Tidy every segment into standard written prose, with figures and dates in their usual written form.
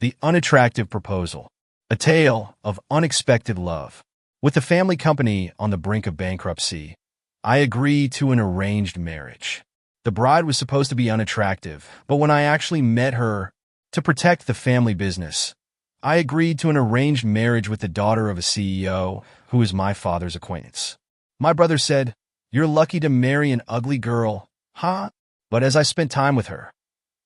The Unattractive Proposal. A tale of unexpected love. With the family company on the brink of bankruptcy, I agreed to an arranged marriage. The bride was supposed to be unattractive, but when I actually met her to protect the family business, I agreed to an arranged marriage with the daughter of a CEO who is my father's acquaintance. My brother said, "You're lucky to marry an ugly girl, huh?" But as I spent time with her,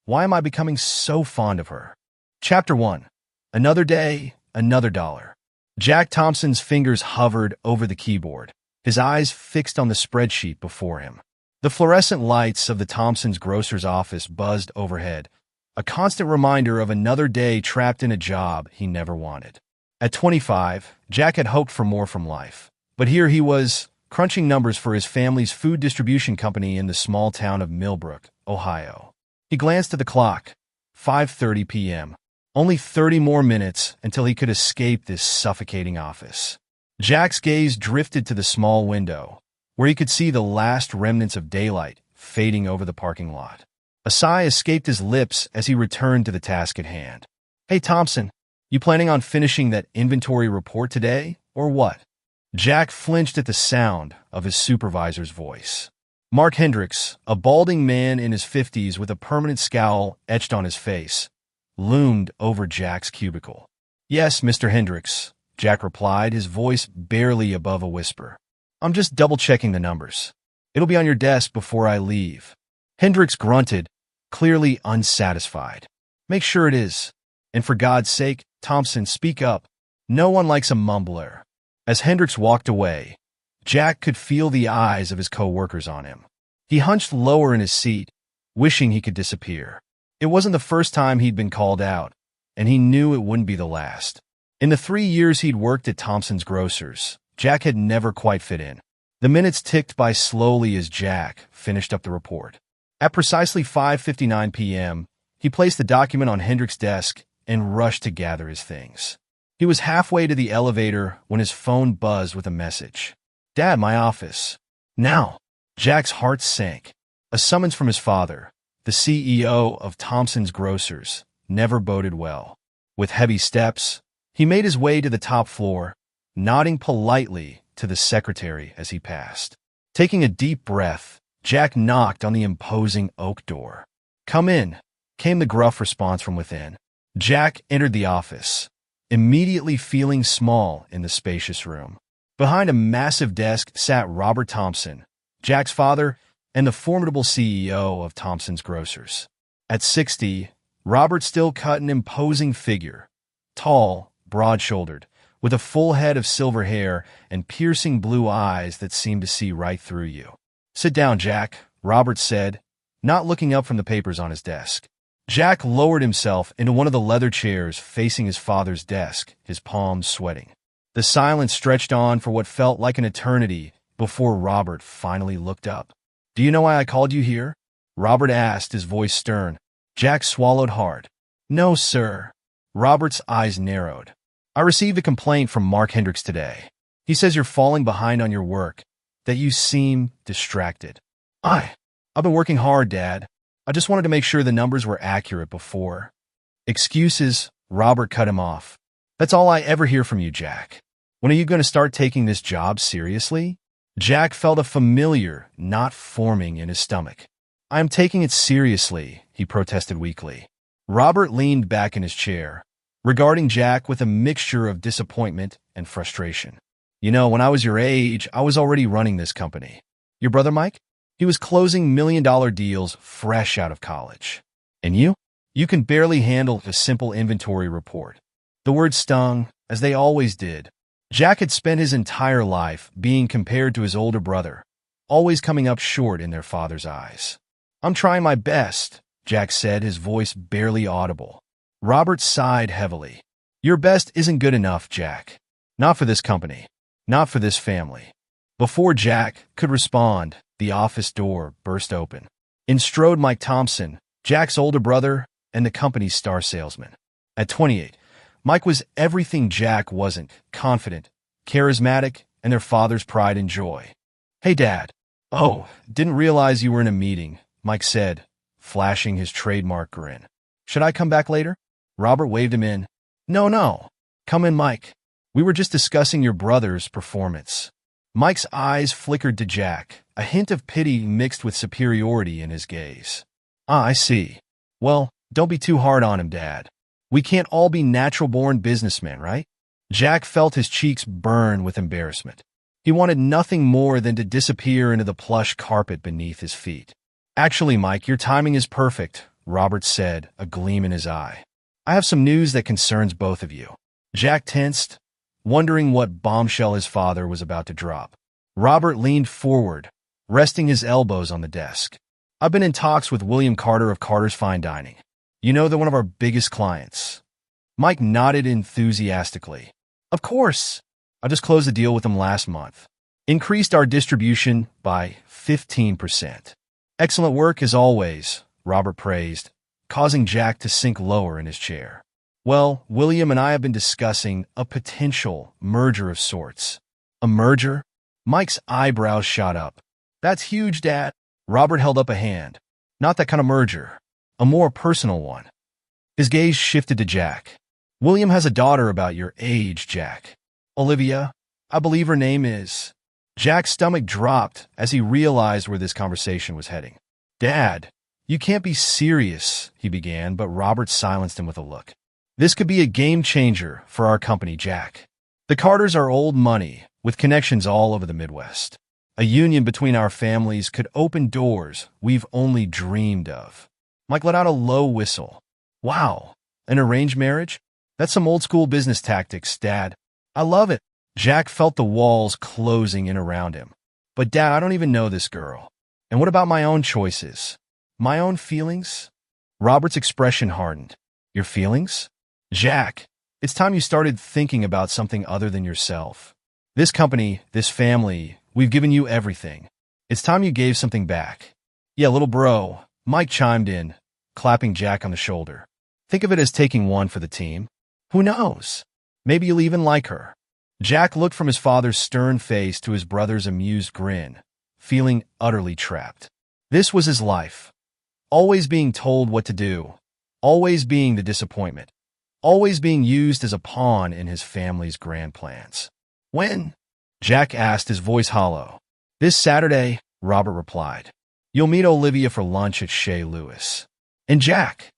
why am I becoming so fond of her? Chapter 1. Another day, another dollar. Jack Thompson's fingers hovered over the keyboard, his eyes fixed on the spreadsheet before him. The fluorescent lights of the Thompson's grocer's office buzzed overhead, a constant reminder of another day trapped in a job he never wanted. At 25, Jack had hoped for more from life, but here he was, crunching numbers for his family's food distribution company in the small town of Millbrook, Ohio. He glanced at the clock. 5:30 p.m. Only 30 more minutes until he could escape this suffocating office. Jack's gaze drifted to the small window, where he could see the last remnants of daylight fading over the parking lot. A sigh escaped his lips as he returned to the task at hand. "Hey, Thompson, you planning on finishing that inventory report today, or what?" Jack flinched at the sound of his supervisor's voice. Mark Hendricks, a balding man in his 50s with a permanent scowl etched on his face, loomed over Jack's cubicle. "Yes, Mr. Hendricks," Jack replied, his voice barely above a whisper. "I'm just double-checking the numbers. It'll be on your desk before I leave." Hendricks grunted, clearly unsatisfied. "Make sure it is. And for God's sake, Thompson, speak up. No one likes a mumbler." As Hendricks walked away, Jack could feel the eyes of his co-workers on him. He hunched lower in his seat, wishing he could disappear. It wasn't the first time he'd been called out, and he knew it wouldn't be the last. In the 3 years he'd worked at Thompson's Grocers, Jack had never quite fit in. The minutes ticked by slowly as Jack finished up the report. At precisely 5:59 p.m., he placed the document on Hendricks' desk and rushed to gather his things. He was halfway to the elevator when his phone buzzed with a message. "Dad, my office." "Now." Jack's heart sank. A summons from his father, the CEO of Thompson's Grocers, never boded well. With heavy steps, he made his way to the top floor, nodding politely to the secretary as he passed. Taking a deep breath, Jack knocked on the imposing oak door. "Come in," came the gruff response from within. Jack entered the office, immediately feeling small in the spacious room. Behind a massive desk sat Robert Thompson, Jack's father, and the formidable CEO of Thompson's Grocers. At 60, Robert still cut an imposing figure, tall, broad-shouldered, with a full head of silver hair and piercing blue eyes that seemed to see right through you. "Sit down, Jack," Robert said, not looking up from the papers on his desk. Jack lowered himself into one of the leather chairs facing his father's desk, his palms sweating. The silence stretched on for what felt like an eternity before Robert finally looked up. "Do you know why I called you here?" Robert asked, his voice stern. Jack swallowed hard. "No, sir." Robert's eyes narrowed. "I received a complaint from Mark Hendricks today. He says you're falling behind on your work, that you seem distracted." I've been working hard, Dad. I just wanted to make sure the numbers were accurate before." "Excuses," Robert cut him off. "That's all I ever hear from you, Jack. When are you going to start taking this job seriously?" Jack felt a familiar knot forming in his stomach. "I am taking it seriously," he protested weakly. Robert leaned back in his chair, regarding Jack with a mixture of disappointment and frustration. "You know, when I was your age, I was already running this company. Your brother, Mike? He was closing million-dollar deals fresh out of college. And you? You can barely handle a simple inventory report." The words stung, as they always did. Jack had spent his entire life being compared to his older brother, always coming up short in their father's eyes. "I'm trying my best," Jack said, his voice barely audible. Robert sighed heavily. "Your best isn't good enough, Jack. Not for this company. Not for this family." Before Jack could respond, the office door burst open. In strode Mike Thompson, Jack's older brother and the company's star salesman. At 28, Mike was everything Jack wasn't: confident, charismatic, and their father's pride and joy. "Hey, Dad." "Oh, didn't realize you were in a meeting," Mike said, flashing his trademark grin. "Should I come back later?" Robert waved him in. No, no. Come in, Mike. We were just discussing your brother's performance. Mike's eyes flickered to Jack, a hint of pity mixed with superiority in his gaze. Ah, I see. Well, don't be too hard on him, Dad. We can't all be natural-born businessmen, right? Jack felt his cheeks burn with embarrassment. He wanted nothing more than to disappear into the plush carpet beneath his feet. Actually, Mike, your timing is perfect, Robert said, a gleam in his eye. I have some news that concerns both of you. Jack tensed, wondering what bombshell his father was about to drop. Robert leaned forward, resting his elbows on the desk. I've been in talks with William Carter of Carter's Fine Dining. You know, they're one of our biggest clients. Mike nodded enthusiastically. Of course. I just closed a deal with them last month. Increased our distribution by 15%. Excellent work as always, Robert praised, causing Jack to sink lower in his chair. Well, William and I have been discussing a potential merger of sorts. A merger? Mike's eyebrows shot up. That's huge, Dad. Robert held up a hand. Not that kind of merger. A more personal one. His gaze shifted to Jack. William has a daughter about your age, Jack. Olivia, I believe her name is. Jack's stomach dropped as he realized where this conversation was heading. Dad, you can't be serious, he began, but Robert silenced him with a look. This could be a game changer for our company, Jack. The Carters are old money, with connections all over the Midwest. A union between our families could open doors we've only dreamed of. Mike let out a low whistle. Wow, an arranged marriage? That's some old-school business tactics, Dad. I love it. Jack felt the walls closing in around him. But Dad, I don't even know this girl. And what about my own choices? My own feelings? Robert's expression hardened. Your feelings? Jack, it's time you started thinking about something other than yourself. This company, this family, we've given you everything. It's time you gave something back. Yeah, little bro, Mike chimed in, clapping Jack on the shoulder. Think of it as taking one for the team. Who knows? Maybe you'll even like her. Jack looked from his father's stern face to his brother's amused grin, feeling utterly trapped. This was his life. Always being told what to do. Always being the disappointment. Always being used as a pawn in his family's grand plans. When? Jack asked, his voice hollow. This Saturday, Robert replied. You'll meet Olivia for lunch at Shea Lewis. And Jack,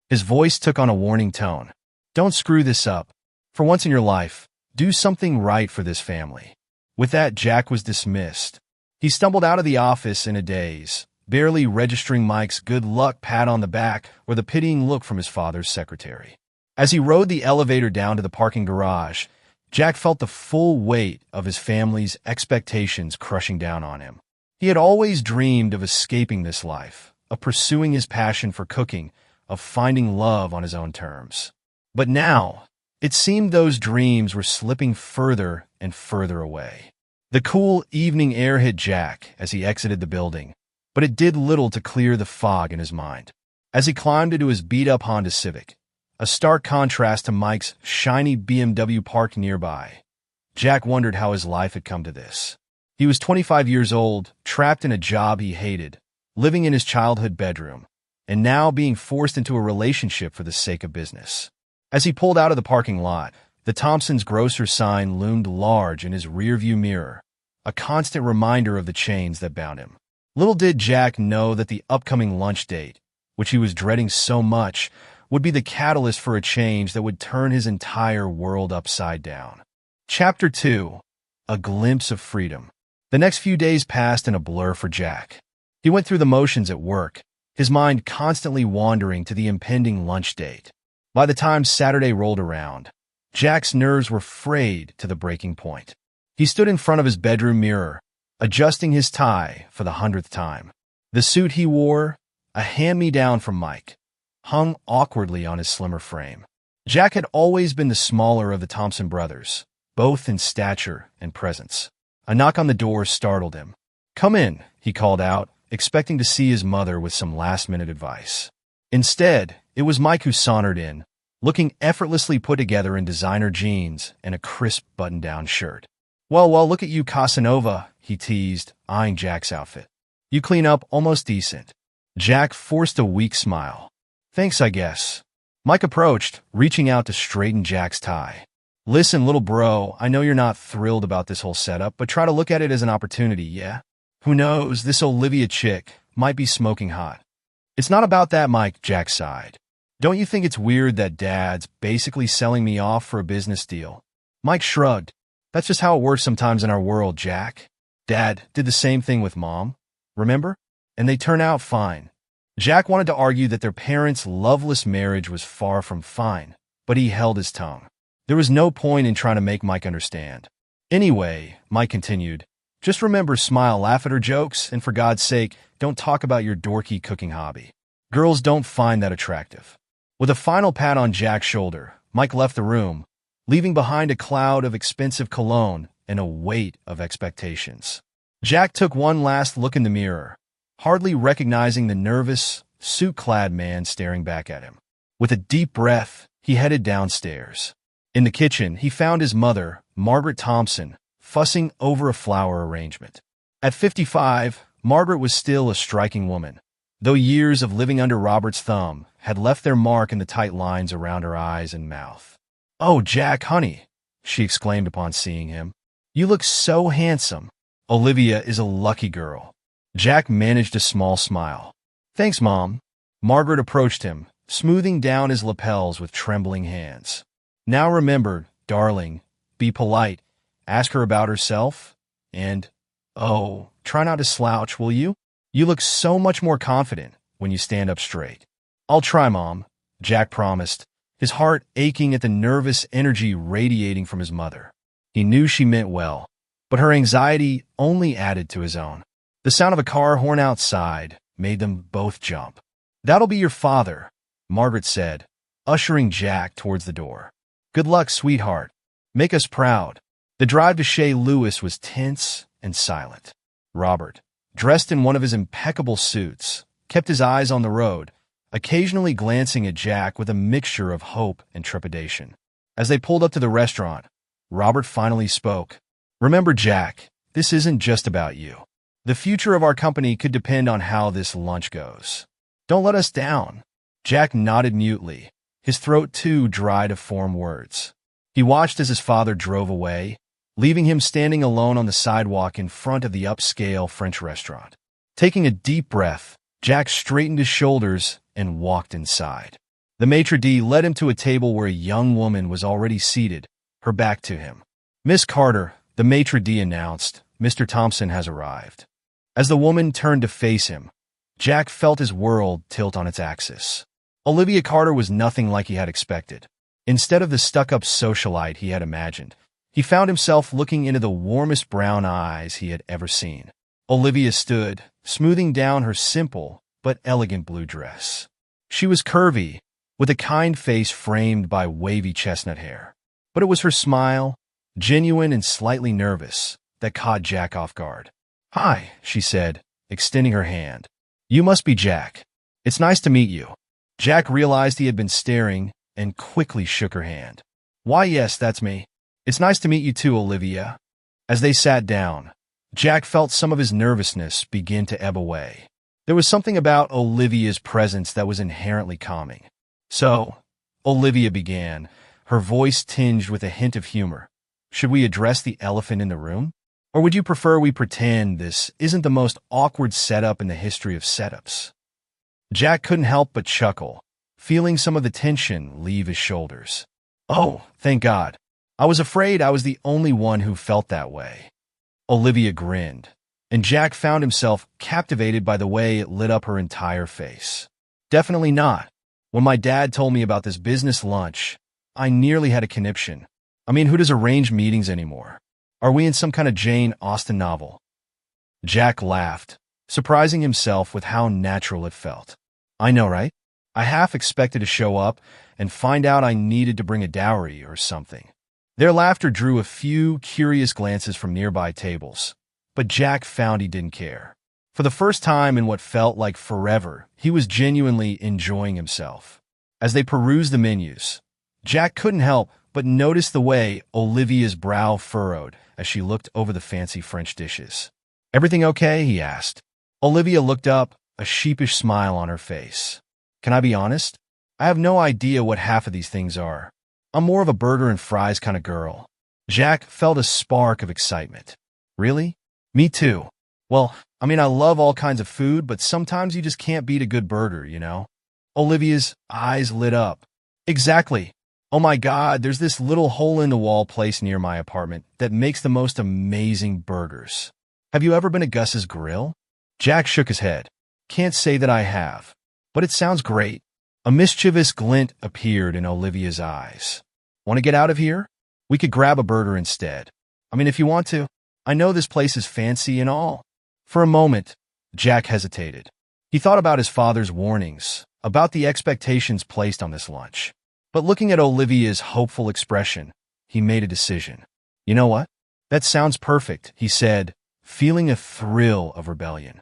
his voice took on a warning tone. Don't screw this up. For once in your life, do something right for this family. With that, Jack was dismissed. He stumbled out of the office in a daze, barely registering Mike's good luck pat on the back or the pitying look from his father's secretary. As he rode the elevator down to the parking garage, Jack felt the full weight of his family's expectations crushing down on him. He had always dreamed of escaping this life, of pursuing his passion for cooking, of finding love on his own terms. But now, it seemed those dreams were slipping further and further away. The cool evening air hit Jack as he exited the building, but it did little to clear the fog in his mind. As he climbed into his beat-up Honda Civic, a stark contrast to Mike's shiny BMW parked nearby, Jack wondered how his life had come to this. He was 25 years old, trapped in a job he hated, living in his childhood bedroom, and now being forced into a relationship for the sake of business. As he pulled out of the parking lot, the Thompson's grocer sign loomed large in his rearview mirror, a constant reminder of the chains that bound him. Little did Jack know that the upcoming lunch date, which he was dreading so much, would be the catalyst for a change that would turn his entire world upside down. Chapter 2. A Glimpse of Freedom. The next few days passed in a blur for Jack. He went through the motions at work, his mind constantly wandering to the impending lunch date. By the time Saturday rolled around, Jack's nerves were frayed to the breaking point. He stood in front of his bedroom mirror, adjusting his tie for the 100th time. The suit he wore, a hand-me-down from Mike, hung awkwardly on his slimmer frame. Jack had always been the smaller of the Thompson brothers, both in stature and presence. A knock on the door startled him. "Come in," he called out, expecting to see his mother with some last-minute advice. Instead, it was Mike who sauntered in, looking effortlessly put together in designer jeans and a crisp button-down shirt. Well, look at you, Casanova," he teased, eyeing Jack's outfit. "You clean up almost decent." Jack forced a weak smile. "Thanks, I guess." Mike approached, reaching out to straighten Jack's tie. Listen, little bro, I know you're not thrilled about this whole setup, but try to look at it as an opportunity, yeah? Who knows, this Olivia chick might be smoking hot. It's not about that, Mike, Jack sighed. Don't you think it's weird that Dad's basically selling me off for a business deal? Mike shrugged. That's just how it works sometimes in our world, Jack. Dad did the same thing with Mom, remember? And they turn out fine. Jack wanted to argue that their parents' loveless marriage was far from fine, but he held his tongue. There was no point in trying to make Mike understand. Anyway, Mike continued, just remember, smile, laugh at her jokes, and for God's sake, don't talk about your dorky cooking hobby. Girls don't find that attractive. With a final pat on Jack's shoulder, Mike left the room, leaving behind a cloud of expensive cologne and a weight of expectations. Jack took one last look in the mirror, hardly recognizing the nervous, suit-clad man staring back at him. With a deep breath, he headed downstairs. In the kitchen, he found his mother, Margaret Thompson, fussing over a flower arrangement. At 55, Margaret was still a striking woman, though years of living under Robert's thumb had left their mark in the tight lines around her eyes and mouth. "Oh, Jack, honey," she exclaimed upon seeing him. "You look so handsome. Olivia is a lucky girl." Jack managed a small smile. "Thanks, Mom." Margaret approached him, smoothing down his lapels with trembling hands. "Now remember, darling, be polite, ask her about herself, and, oh, try not to slouch, will you? You look so much more confident when you stand up straight." "I'll try, Mom," Jack promised, his heart aching at the nervous energy radiating from his mother. He knew she meant well, but her anxiety only added to his own. The sound of a car horn outside made them both jump. "That'll be your father," Margaret said, ushering Jack towards the door. "Good luck, sweetheart. Make us proud." The drive to Shea Lewis was tense and silent. Robert, dressed in one of his impeccable suits, kept his eyes on the road, occasionally glancing at Jack with a mixture of hope and trepidation. As they pulled up to the restaurant, Robert finally spoke. "Remember, Jack, this isn't just about you. The future of our company could depend on how this lunch goes. Don't let us down." Jack nodded mutely, his throat too dry to form words. He watched as his father drove away, leaving him standing alone on the sidewalk in front of the upscale French restaurant. Taking a deep breath, Jack straightened his shoulders and walked inside. The maitre d' led him to a table where a young woman was already seated, her back to him. "Miss Carter," the maitre d' announced, "Mr. Thompson has arrived." As the woman turned to face him, Jack felt his world tilt on its axis. Olivia Carter was nothing like he had expected. Instead of the stuck-up socialite he had imagined, he found himself looking into the warmest brown eyes he had ever seen. Olivia stood, smoothing down her simple but elegant blue dress. She was curvy, with a kind face framed by wavy chestnut hair. But it was her smile, genuine and slightly nervous, that caught Jack off guard. "Hi," she said, extending her hand. "You must be Jack. It's nice to meet you." Jack realized he had been staring and quickly shook her hand. "Why, yes, that's me. It's nice to meet you too, Olivia." As they sat down, Jack felt some of his nervousness begin to ebb away. There was something about Olivia's presence that was inherently calming. "So," Olivia began, her voice tinged with a hint of humor, "should we address the elephant in the room? Or would you prefer we pretend this isn't the most awkward setup in the history of setups?" Jack couldn't help but chuckle, feeling some of the tension leave his shoulders. "Oh, thank God. I was afraid I was the only one who felt that way." Olivia grinned, and Jack found himself captivated by the way it lit up her entire face. "Definitely not. When my dad told me about this business lunch, I nearly had a conniption. I mean, who does arrange meetings anymore? Are we in some kind of Jane Austen novel?" Jack laughed, surprising himself with how natural it felt. "I know, right? I half expected to show up and find out I needed to bring a dowry or something." Their laughter drew a few curious glances from nearby tables, but Jack found he didn't care. For the first time in what felt like forever, he was genuinely enjoying himself. As they perused the menus, Jack couldn't help but notice the way Olivia's brow furrowed as she looked over the fancy French dishes. "Everything okay?" he asked. Olivia looked up, a sheepish smile on her face. "Can I be honest? I have no idea what half of these things are. I'm more of a burger and fries kind of girl. Jack felt a spark of excitement. Really? Me too. Well, I love all kinds of food, but sometimes you just can't beat a good burger, you know? Olivia's eyes lit up. Exactly. Oh my God, there's this little hole-in-the-wall place near my apartment that makes the most amazing burgers. Have you ever been to Gus's Grill? Jack shook his head. Can't say that I have, but it sounds great. A mischievous glint appeared in Olivia's eyes. Want to get out of here? We could grab a burger instead. If you want to. I know this place is fancy and all. For a moment, Jack hesitated. He thought about his father's warnings, about the expectations placed on this lunch. But looking at Olivia's hopeful expression, he made a decision. You know what? That sounds perfect, he said, feeling a thrill of rebellion.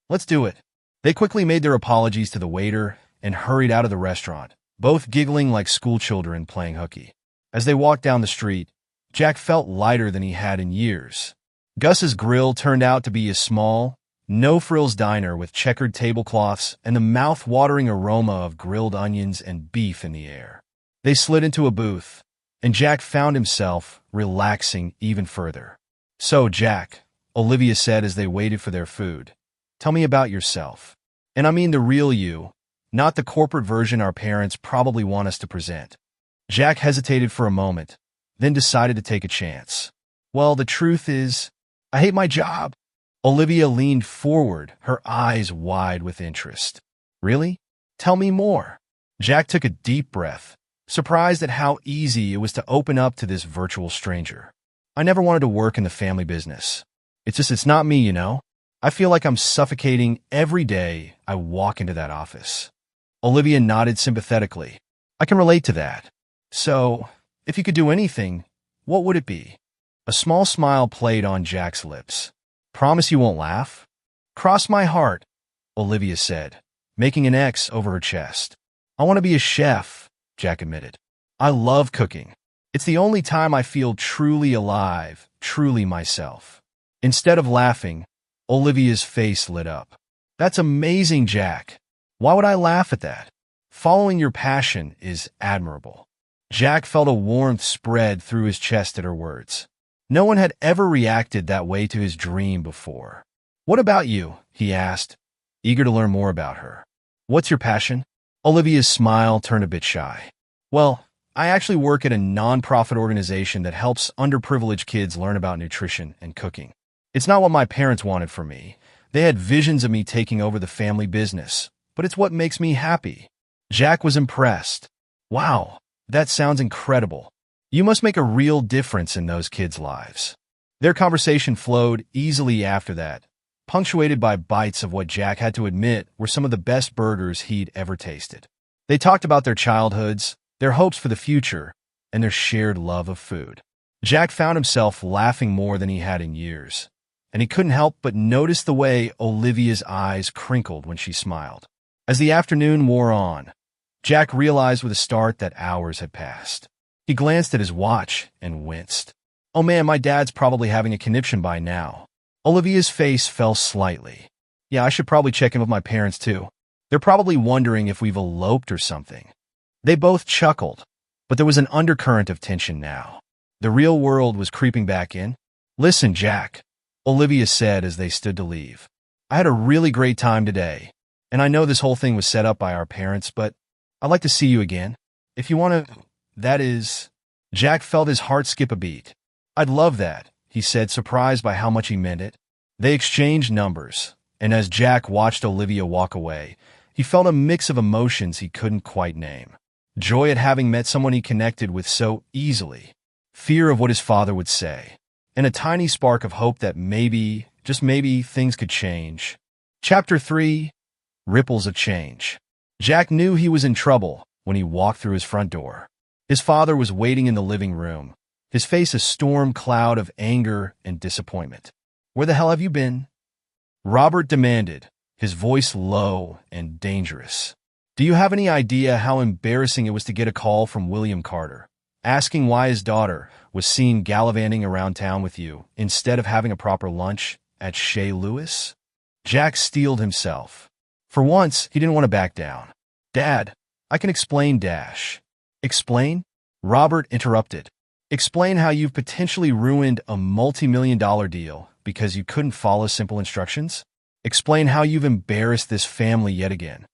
Let's do it. They quickly made their apologies to the waiter and hurried out of the restaurant, both giggling like schoolchildren playing hooky. As they walked down the street, Jack felt lighter than he had in years. Gus's Grill turned out to be a small, no-frills diner with checkered tablecloths and the mouth-watering aroma of grilled onions and beef in the air. They slid into a booth, and Jack found himself relaxing even further. So, Jack, Olivia said as they waited for their food, tell me about yourself. And I mean the real you, not the corporate version our parents probably want us to present. Jack hesitated for a moment, then decided to take a chance. Well, the truth is, I hate my job. Olivia leaned forward, her eyes wide with interest. Really? Tell me more. Jack took a deep breath, surprised at how easy it was to open up to this virtual stranger. I never wanted to work in the family business. It's not me, you know? I feel like I'm suffocating every day I walk into that office. Olivia nodded sympathetically. I can relate to that. So, if you could do anything, what would it be? A small smile played on Jack's lips. Promise you won't laugh? Cross my heart, Olivia said, making an X over her chest. I want to be a chef, Jack admitted. I love cooking. It's the only time I feel truly alive, truly myself. Instead of laughing, Olivia's face lit up. That's amazing, Jack. Why would I laugh at that? Following your passion is admirable. Jack felt a warmth spread through his chest at her words. No one had ever reacted that way to his dream before. What about you? He asked, eager to learn more about her. What's your passion? Olivia's smile turned a bit shy. Well, I actually work at a non-profit organization that helps underprivileged kids learn about nutrition and cooking. It's not what my parents wanted for me. They had visions of me taking over the family business, but it's what makes me happy. Jack was impressed. Wow, that sounds incredible. You must make a real difference in those kids' lives. Their conversation flowed easily after that, punctuated by bites of what Jack had to admit were some of the best burgers he'd ever tasted. They talked about their childhoods, their hopes for the future, and their shared love of food. Jack found himself laughing more than he had in years, and he couldn't help but notice the way Olivia's eyes crinkled when she smiled. As the afternoon wore on, Jack realized with a start that hours had passed. He glanced at his watch and winced. Oh man, my dad's probably having a conniption by now. Olivia's face fell slightly. Yeah, I should probably check in with my parents too. They're probably wondering if we've eloped or something. They both chuckled, but there was an undercurrent of tension now. The real world was creeping back in. Listen, Jack, Olivia said as they stood to leave. I had a really great time today, and I know this whole thing was set up by our parents, but I'd like to see you again. If you want to, that is... Jack felt his heart skip a beat. I'd love that, he said, surprised by how much he meant it. They exchanged numbers, and as Jack watched Olivia walk away, he felt a mix of emotions he couldn't quite name. Joy at having met someone he connected with so easily, fear of what his father would say, and a tiny spark of hope that maybe, just maybe, things could change. Chapter 3: Ripples of Change. Jack knew he was in trouble when he walked through his front door. His father was waiting in the living room, his face a storm cloud of anger and disappointment. Where the hell have you been? Robert demanded, his voice low and dangerous. Do you have any idea how embarrassing it was to get a call from William Carter, asking why his daughter was seen gallivanting around town with you instead of having a proper lunch at Chez Louis? Jack steeled himself. For once, he didn't want to back down. Dad, I can explain, Dash. Explain? Robert interrupted. Explain how you've potentially ruined a multi-million-dollar deal because you couldn't follow simple instructions? Explain how you've embarrassed this family yet again.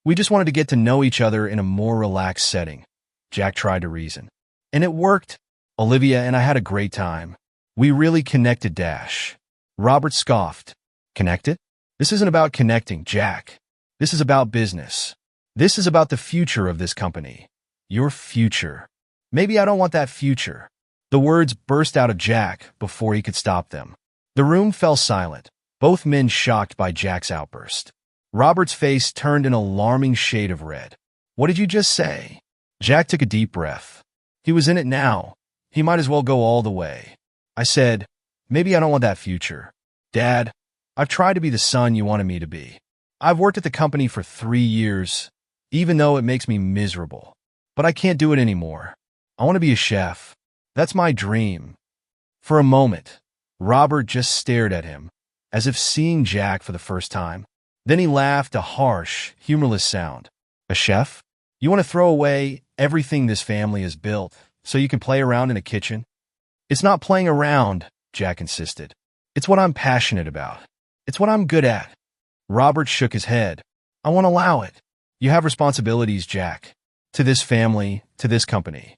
We just wanted to get to know each other in a more relaxed setting, Jack tried to reason. And it worked. Olivia and I had a great time. We really connected, Dash. Robert scoffed. Connected? This isn't about connecting, Jack. This is about business. This is about the future of this company. Your future. Maybe I don't want that future. The words burst out of Jack before he could stop them. The room fell silent, both men shocked by Jack's outburst. Robert's face turned an alarming shade of red. What did you just say? Jack took a deep breath. He was in it now. He might as well go all the way. I said, maybe I don't want that future. Dad, I've tried to be the son you wanted me to be. I've worked at the company for 3 years, even though it makes me miserable. But I can't do it anymore. I want to be a chef. That's my dream. For a moment, Robert just stared at him, as if seeing Jack for the first time. Then he laughed a harsh, humorless sound. A chef? You want to throw away everything this family has built so you can play around in a kitchen? It's not playing around, Jack insisted. It's what I'm passionate about. It's what I'm good at. Robert shook his head. I won't allow it. You have responsibilities, Jack. To this family, to this company.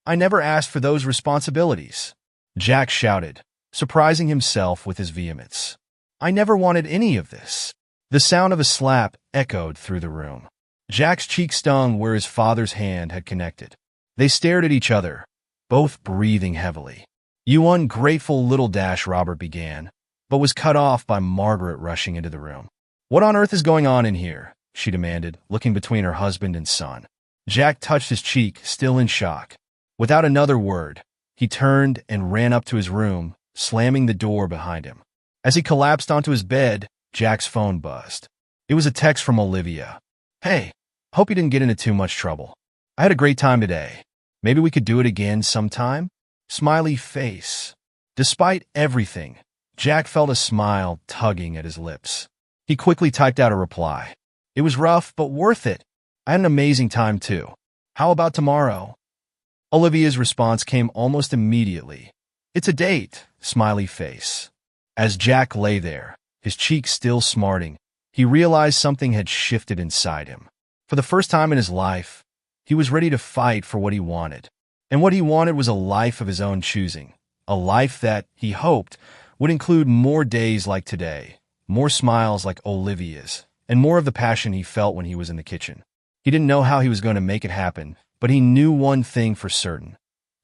I never asked for those responsibilities. Jack shouted, surprising himself with his vehemence. I never wanted any of this. The sound of a slap echoed through the room. Jack's cheek stung where his father's hand had connected. They stared at each other, both breathing heavily. You ungrateful little Dash, Robert began, but was cut off by Margaret rushing into the room. What on earth is going on in here? She demanded, looking between her husband and son. Jack touched his cheek, still in shock. Without another word, he turned and ran up to his room, slamming the door behind him. As he collapsed onto his bed, Jack's phone buzzed. It was a text from Olivia. Hey, hope you didn't get into too much trouble. I had a great time today. Maybe we could do it again sometime? Smiley face. Despite everything, Jack felt a smile tugging at his lips. He quickly typed out a reply. It was rough, but worth it. I had an amazing time too. How about tomorrow? Olivia's response came almost immediately. It's a date, smiley face. As Jack lay there, his cheeks still smarting, he realized something had shifted inside him. For the first time in his life, he was ready to fight for what he wanted. And what he wanted was a life of his own choosing, a life that, he hoped, would include more days like today, more smiles like Olivia's, and more of the passion he felt when he was in the kitchen. He didn't know how he was going to make it happen, but he knew one thing for certain.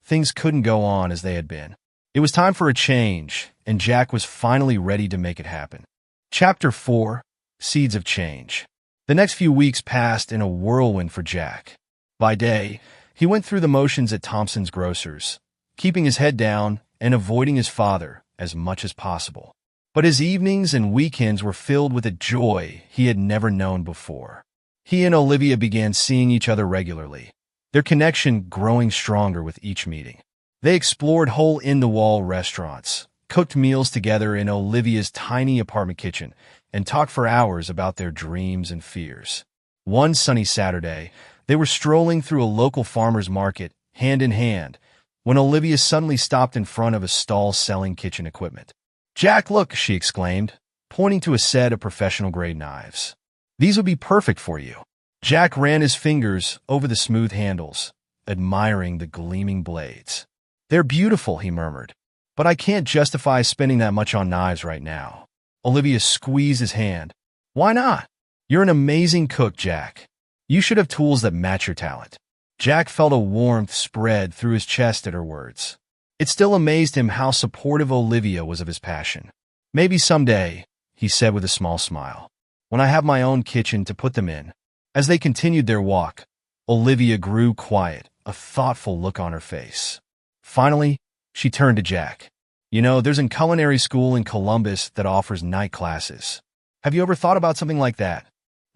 Things couldn't go on as they had been. It was time for a change, and Jack was finally ready to make it happen. Chapter 4: Seeds of Change. The next few weeks passed in a whirlwind for Jack. By day, he went through the motions at Thompson's Grocers, keeping his head down and avoiding his father as much as possible. But his evenings and weekends were filled with a joy he had never known before. He and Olivia began seeing each other regularly, their connection growing stronger with each meeting. They explored hole-in-the-wall restaurants, cooked meals together in Olivia's tiny apartment kitchen, and talked for hours about their dreams and fears. One sunny Saturday, they were strolling through a local farmer's market, hand in hand, when Olivia suddenly stopped in front of a stall selling kitchen equipment. Jack, look, she exclaimed, pointing to a set of professional-grade knives. These would be perfect for you. Jack ran his fingers over the smooth handles, admiring the gleaming blades. They're beautiful, he murmured, but I can't justify spending that much on knives right now. Olivia squeezed his hand. Why not? You're an amazing cook, Jack. You should have tools that match your talent. Jack felt a warmth spread through his chest at her words. It still amazed him how supportive Olivia was of his passion. Maybe someday, he said with a small smile, when I have my own kitchen to put them in. As they continued their walk, Olivia grew quiet, a thoughtful look on her face. Finally, she turned to Jack. You know, there's a culinary school in Columbus that offers night classes. Have you ever thought about something like that?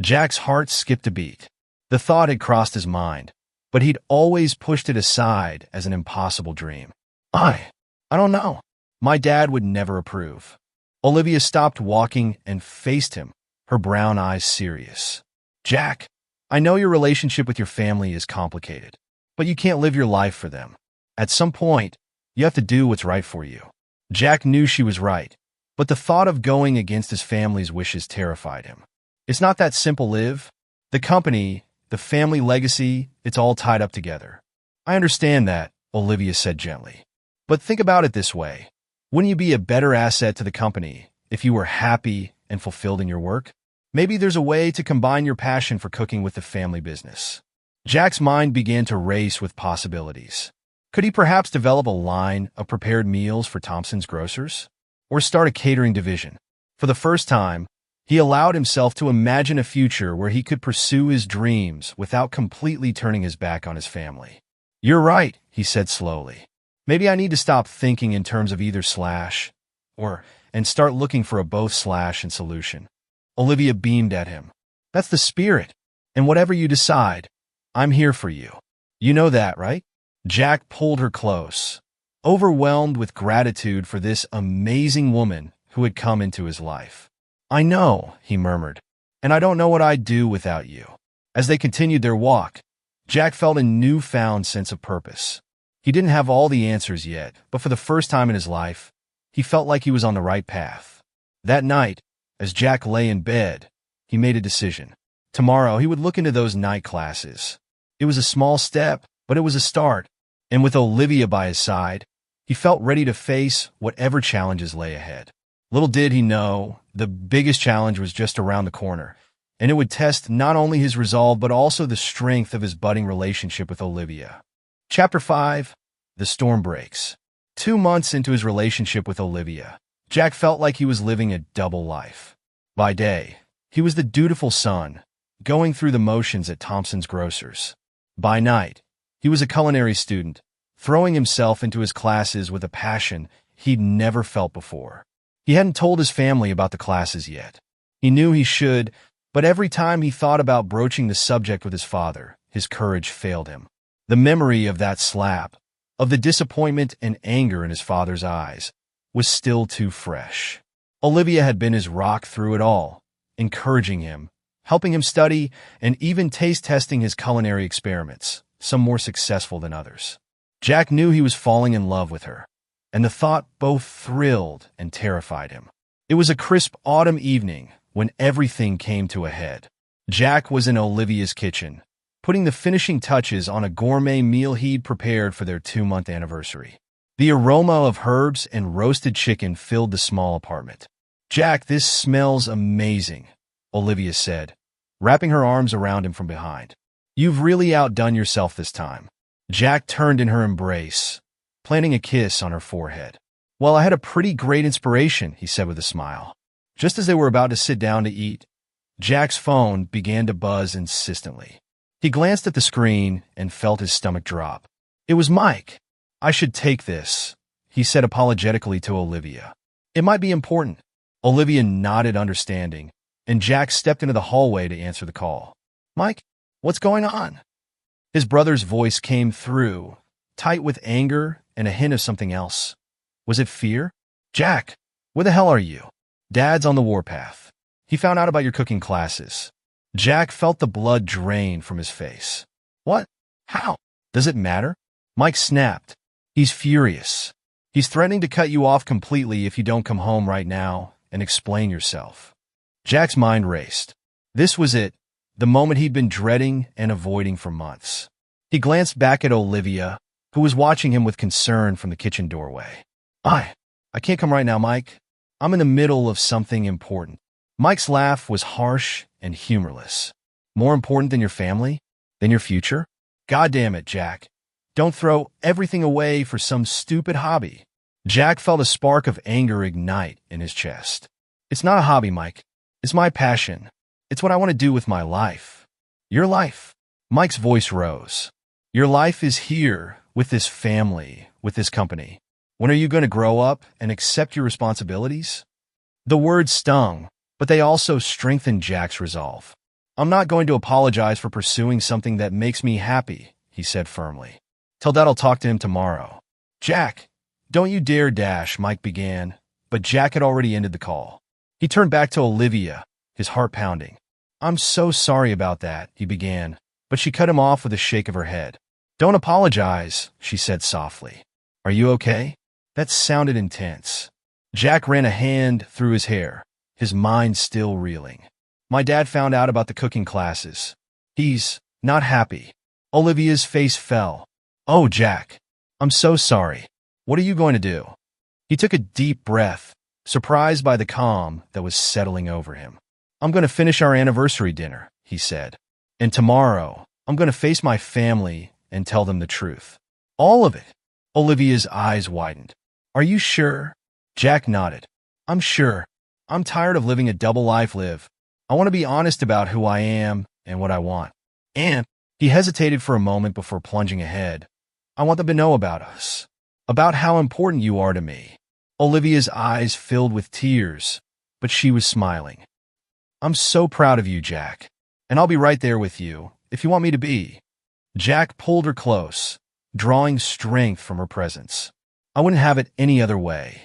Jack's heart skipped a beat. The thought had crossed his mind, but he'd always pushed it aside as an impossible dream. I don't know. My dad would never approve. Olivia stopped walking and faced him, her brown eyes serious. Jack, I know your relationship with your family is complicated, but you can't live your life for them. At some point, you have to do what's right for you. Jack knew she was right, but the thought of going against his family's wishes terrified him. It's not that simple, Liv. The company, the family legacy, it's all tied up together. I understand that, Olivia said gently. But think about it this way. Wouldn't you be a better asset to the company if you were happy and fulfilled in your work? Maybe there's a way to combine your passion for cooking with the family business. Jack's mind began to race with possibilities. Could he perhaps develop a line of prepared meals for Thompson's grocers? Or start a catering division? For the first time, he allowed himself to imagine a future where he could pursue his dreams without completely turning his back on his family. You're right, he said slowly. Maybe I need to stop thinking in terms of either slash or and start looking for a both slash and solution. Olivia beamed at him. That's the spirit. And whatever you decide, I'm here for you. You know that, right? Jack pulled her close, overwhelmed with gratitude for this amazing woman who had come into his life. I know, he murmured, and I don't know what I'd do without you. As they continued their walk, Jack felt a newfound sense of purpose. He didn't have all the answers yet, but for the first time in his life, he felt like he was on the right path. That night, as Jack lay in bed, he made a decision. Tomorrow, he would look into those night classes. It was a small step, but it was a start. And with Olivia by his side, he felt ready to face whatever challenges lay ahead. Little did he know, the biggest challenge was just around the corner, and it would test not only his resolve but also the strength of his budding relationship with Olivia. Chapter 5. The Storm Breaks. 2 months into his relationship with Olivia, Jack felt like he was living a double life. By day, he was the dutiful son, going through the motions at Thompson's grocers. By night, he was a culinary student, throwing himself into his classes with a passion he'd never felt before. He hadn't told his family about the classes yet. He knew he should, but every time he thought about broaching the subject with his father, his courage failed him. The memory of that slap, of the disappointment and anger in his father's eyes, was still too fresh. Olivia had been his rock through it all, encouraging him, helping him study, and even taste-testing his culinary experiments, some more successful than others. Jack knew he was falling in love with her, and the thought both thrilled and terrified him. It was a crisp autumn evening when everything came to a head. Jack was in Olivia's kitchen, putting the finishing touches on a gourmet meal he'd prepared for their 2-month anniversary. The aroma of herbs and roasted chicken filled the small apartment. Jack, this smells amazing, Olivia said, wrapping her arms around him from behind. You've really outdone yourself this time. Jack turned in her embrace, planting a kiss on her forehead. Well, I had a pretty great inspiration, he said with a smile. Just as they were about to sit down to eat, Jack's phone began to buzz insistently. He glanced at the screen and felt his stomach drop. It was Mike. I should take this, he said apologetically to Olivia. It might be important. Olivia nodded understanding, and Jack stepped into the hallway to answer the call. Mike, what's going on? His brother's voice came through, tight with anger and a hint of something else. Was it fear? Jack, where the hell are you? Dad's on the warpath. He found out about your cooking classes. Jack felt the blood drain from his face. What? How? Does it matter? Mike snapped. He's furious. He's threatening to cut you off completely if you don't come home right now and explain yourself. Jack's mind raced. This was it, the moment he'd been dreading and avoiding for months. He glanced back at Olivia, who was watching him with concern from the kitchen doorway. I can't come right now, Mike. I'm in the middle of something important. Mike's laugh was harsh and humorless. More important than your family? Than your future? God damn it, Jack. Don't throw everything away for some stupid hobby. Jack felt a spark of anger ignite in his chest. It's not a hobby, Mike. It's my passion. It's what I want to do with my life. Your life. Mike's voice rose. Your life is here, with this family, with this company. When are you going to grow up and accept your responsibilities? The words stung, but they also strengthened Jack's resolve. I'm not going to apologize for pursuing something that makes me happy, he said firmly. Tell Dad I'll talk to him tomorrow. Jack, don't you dare dash, Mike began, but Jack had already ended the call. He turned back to Olivia, his heart pounding. I'm so sorry about that, he began, but she cut him off with a shake of her head. Don't apologize, she said softly. Are you okay? That sounded intense. Jack ran a hand through his hair, his mind still reeling. My dad found out about the cooking classes. He's not happy. Olivia's face fell. Oh, Jack, I'm so sorry. What are you going to do? He took a deep breath, surprised by the calm that was settling over him. I'm going to finish our anniversary dinner, he said. And tomorrow, I'm going to face my family and tell them the truth. All of it. Olivia's eyes widened. Are you sure? Jack nodded. I'm sure. I'm tired of living a double life. I want to be honest about who I am and what I want. And he hesitated for a moment before plunging ahead. I want them to know about us, about how important you are to me. Olivia's eyes filled with tears, but she was smiling. I'm so proud of you, Jack, and I'll be right there with you if you want me to be. Jack pulled her close, drawing strength from her presence. I wouldn't have it any other way.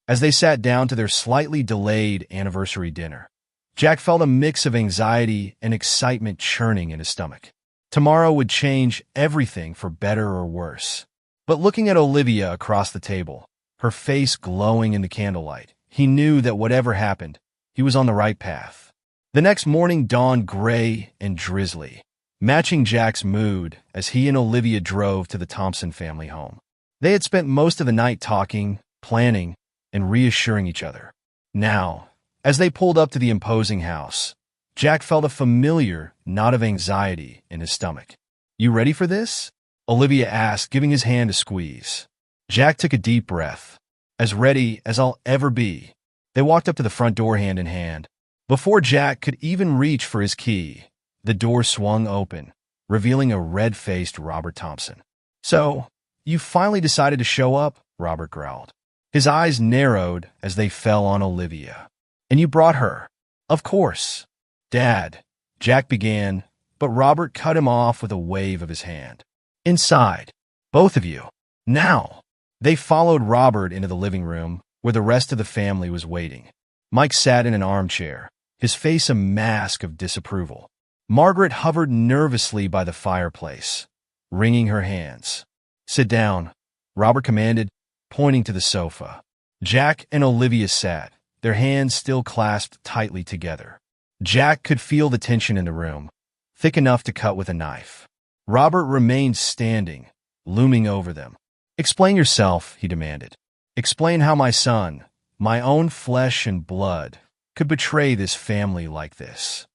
As they sat down to their slightly delayed anniversary dinner, Jack felt a mix of anxiety and excitement churning in his stomach. Tomorrow would change everything for better or worse. But looking at Olivia across the table, her face glowing in the candlelight, he knew that whatever happened, he was on the right path. The next morning dawned gray and drizzly, matching Jack's mood as he and Olivia drove to the Thompson family home. They had spent most of the night talking, planning, and reassuring each other. Now, as they pulled up to the imposing house, Jack felt a familiar knot of anxiety in his stomach. You ready for this? Olivia asked, giving his hand a squeeze. Jack took a deep breath. As ready as I'll ever be. They walked up to the front door hand in hand. Before Jack could even reach for his key, the door swung open, revealing a red-faced Robert Thompson. So, you finally decided to show up? Robert growled. His eyes narrowed as they fell on Olivia. And you brought her? Of course. Dad, Jack began, but Robert cut him off with a wave of his hand. Inside. Both of you. Now. They followed Robert into the living room, where the rest of the family was waiting. Mike sat in an armchair, his face a mask of disapproval. Margaret hovered nervously by the fireplace, wringing her hands. Sit down, Robert commanded, pointing to the sofa. Jack and Olivia sat, their hands still clasped tightly together. Jack could feel the tension in the room, thick enough to cut with a knife. Robert remained standing, looming over them. Explain yourself, he demanded. Explain how my son, my own flesh and blood, could betray this family like this.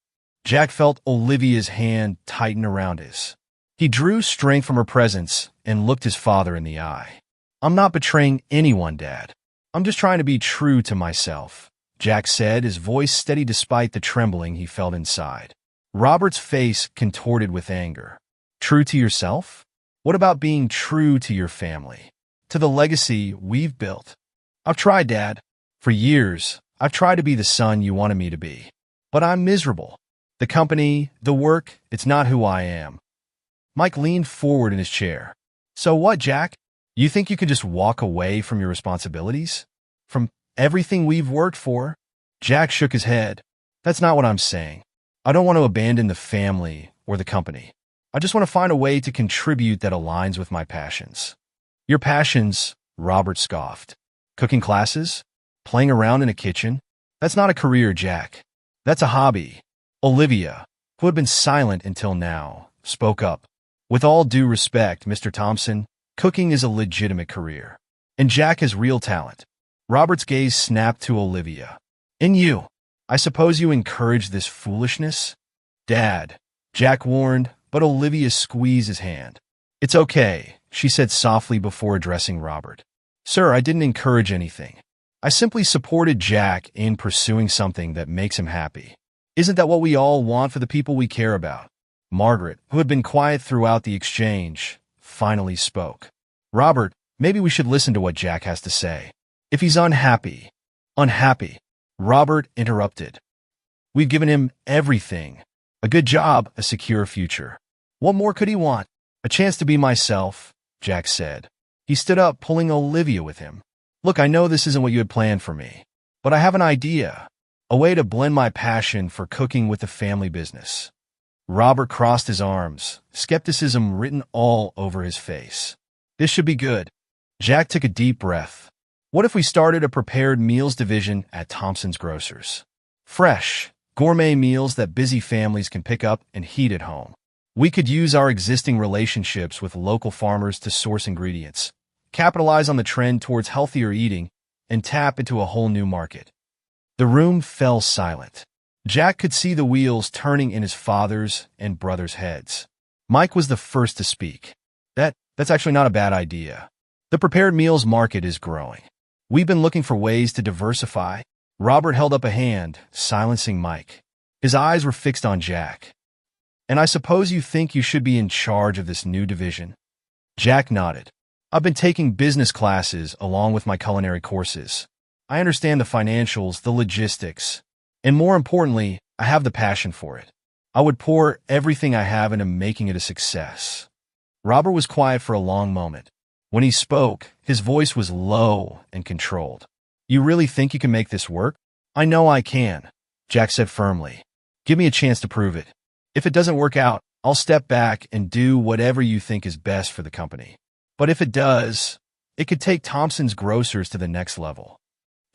Jack felt Olivia's hand tighten around his. He drew strength from her presence and looked his father in the eye. I'm not betraying anyone, Dad. I'm just trying to be true to myself, Jack said, his voice steady despite the trembling he felt inside. Robert's face contorted with anger. True to yourself? What about being true to your family? To the legacy we've built? I've tried, Dad. For years, I've tried to be the son you wanted me to be. But I'm miserable. The company, the work, it's not who I am. Mike leaned forward in his chair. So what, Jack? You think you can just walk away from your responsibilities? From everything we've worked for? Jack shook his head. That's not what I'm saying. I don't want to abandon the family or the company. I just want to find a way to contribute that aligns with my passions. Your passions, Robert scoffed. Cooking classes? Playing around in a kitchen? That's not a career, Jack. That's a hobby. Olivia, who had been silent until now, spoke up. With all due respect, Mr. Thompson, cooking is a legitimate career. And Jack has real talent. Robert's gaze snapped to Olivia. And you? I suppose you encourage this foolishness? Dad, Jack warned, but Olivia squeezed his hand. It's okay, she said softly before addressing Robert. Sir, I didn't encourage anything. I simply supported Jack in pursuing something that makes him happy. Isn't that what we all want for the people we care about? Margaret, who had been quiet throughout the exchange, finally spoke. Robert, maybe we should listen to what Jack has to say. If he's unhappy. Robert interrupted. We've given him everything. A good job, a secure future. What more could he want? A chance to be myself, Jack said. He stood up, pulling Olivia with him. Look, I know this isn't what you had planned for me, but I have an idea. a way to blend my passion for cooking with the family business. Robert crossed his arms, skepticism written all over his face. This should be good. Jack took a deep breath. What if we started a prepared meals division at Thompson's Grocers? Fresh, gourmet meals that busy families can pick up and heat at home. We could use our existing relationships with local farmers to source ingredients, capitalize on the trend towards healthier eating, and tap into a whole new market. The room fell silent. Jack could see the wheels turning in his father's and brother's heads. Mike was the first to speak. That's actually not a bad idea. The prepared meals market is growing. We've been looking for ways to diversify. Robert held up a hand, silencing Mike. His eyes were fixed on Jack. And I suppose you think you should be in charge of this new division? Jack nodded. I've been taking business classes along with my culinary courses. I understand the financials, the logistics, and more importantly, I have the passion for it. I would pour everything I have into making it a success. Robert was quiet for a long moment. When he spoke, his voice was low and controlled. You really think you can make this work? I know I can, Jack said firmly. Give me a chance to prove it. If it doesn't work out, I'll step back and do whatever you think is best for the company. But if it does, it could take Thompson's Grocers to the next level.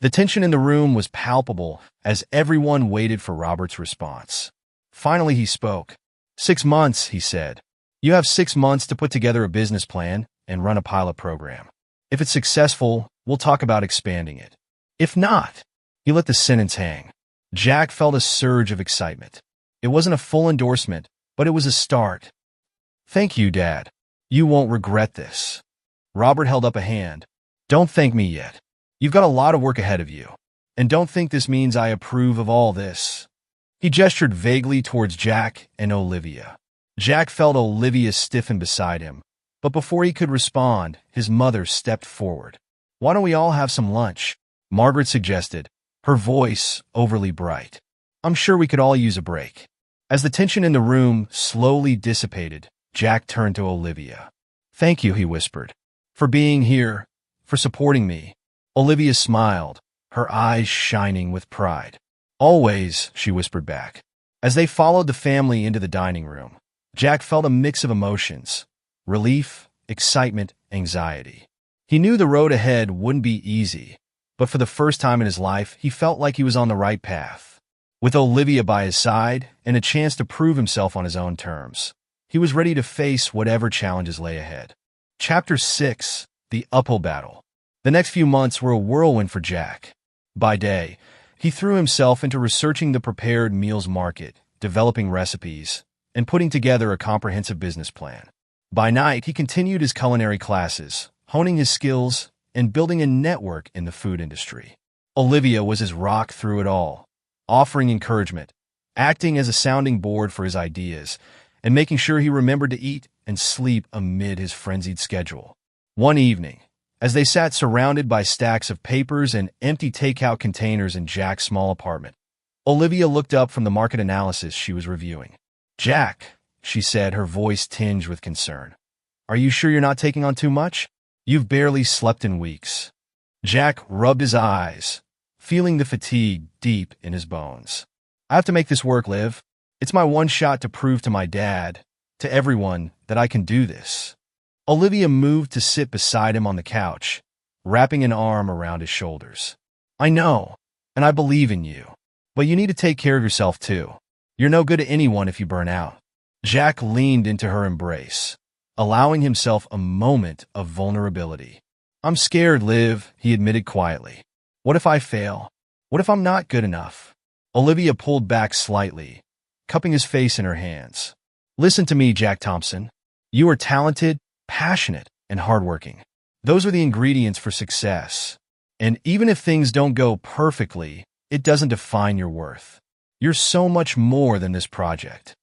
The tension in the room was palpable as everyone waited for Robert's response. Finally, he spoke. 6 months, he said. You have 6 months to put together a business plan and run a pilot program. If it's successful, we'll talk about expanding it. If not, he let the sentence hang. Jack felt a surge of excitement. It wasn't a full endorsement, but it was a start. Thank you, Dad. You won't regret this. Robert held up a hand. Don't thank me yet. You've got a lot of work ahead of you. And don't think this means I approve of all this. He gestured vaguely towards Jack and Olivia. Jack felt Olivia stiffen beside him, but before he could respond, his mother stepped forward. Why don't we all have some lunch? Margaret suggested, her voice overly bright. I'm sure we could all use a break. As the tension in the room slowly dissipated, Jack turned to Olivia. Thank you, he whispered, for being here, for supporting me. Olivia smiled, her eyes shining with pride. Always, she whispered back. As they followed the family into the dining room, Jack felt a mix of emotions: relief, excitement, anxiety. He knew the road ahead wouldn't be easy, but for the first time in his life, he felt like he was on the right path. With Olivia by his side and a chance to prove himself on his own terms, he was ready to face whatever challenges lay ahead. Chapter 6: The Uphill Battle. The next few months were a whirlwind for Jack. By day, he threw himself into researching the prepared meals market, developing recipes, and putting together a comprehensive business plan. By night, he continued his culinary classes, honing his skills and building a network in the food industry. Olivia was his rock through it all, offering encouragement, acting as a sounding board for his ideas, and making sure he remembered to eat and sleep amid his frenzied schedule. One evening, as they sat surrounded by stacks of papers and empty takeout containers in Jack's small apartment, Olivia looked up from the market analysis she was reviewing. Jack, she said, her voice tinged with concern. Are you sure you're not taking on too much? You've barely slept in weeks. Jack rubbed his eyes, feeling the fatigue deep in his bones. I have to make this work, Liv. It's my one shot to prove to my dad, to everyone, that I can do this. Olivia moved to sit beside him on the couch, wrapping an arm around his shoulders. I know, and I believe in you, but you need to take care of yourself too. You're no good to anyone if you burn out. Jack leaned into her embrace, allowing himself a moment of vulnerability. I'm scared, Liv, he admitted quietly. What if I fail? What if I'm not good enough? Olivia pulled back slightly, cupping his face in her hands. Listen to me, Jack Thompson. You are talented, passionate, and hardworking. Those are the ingredients for success. And even if things don't go perfectly, it doesn't define your worth. You're so much more than this project.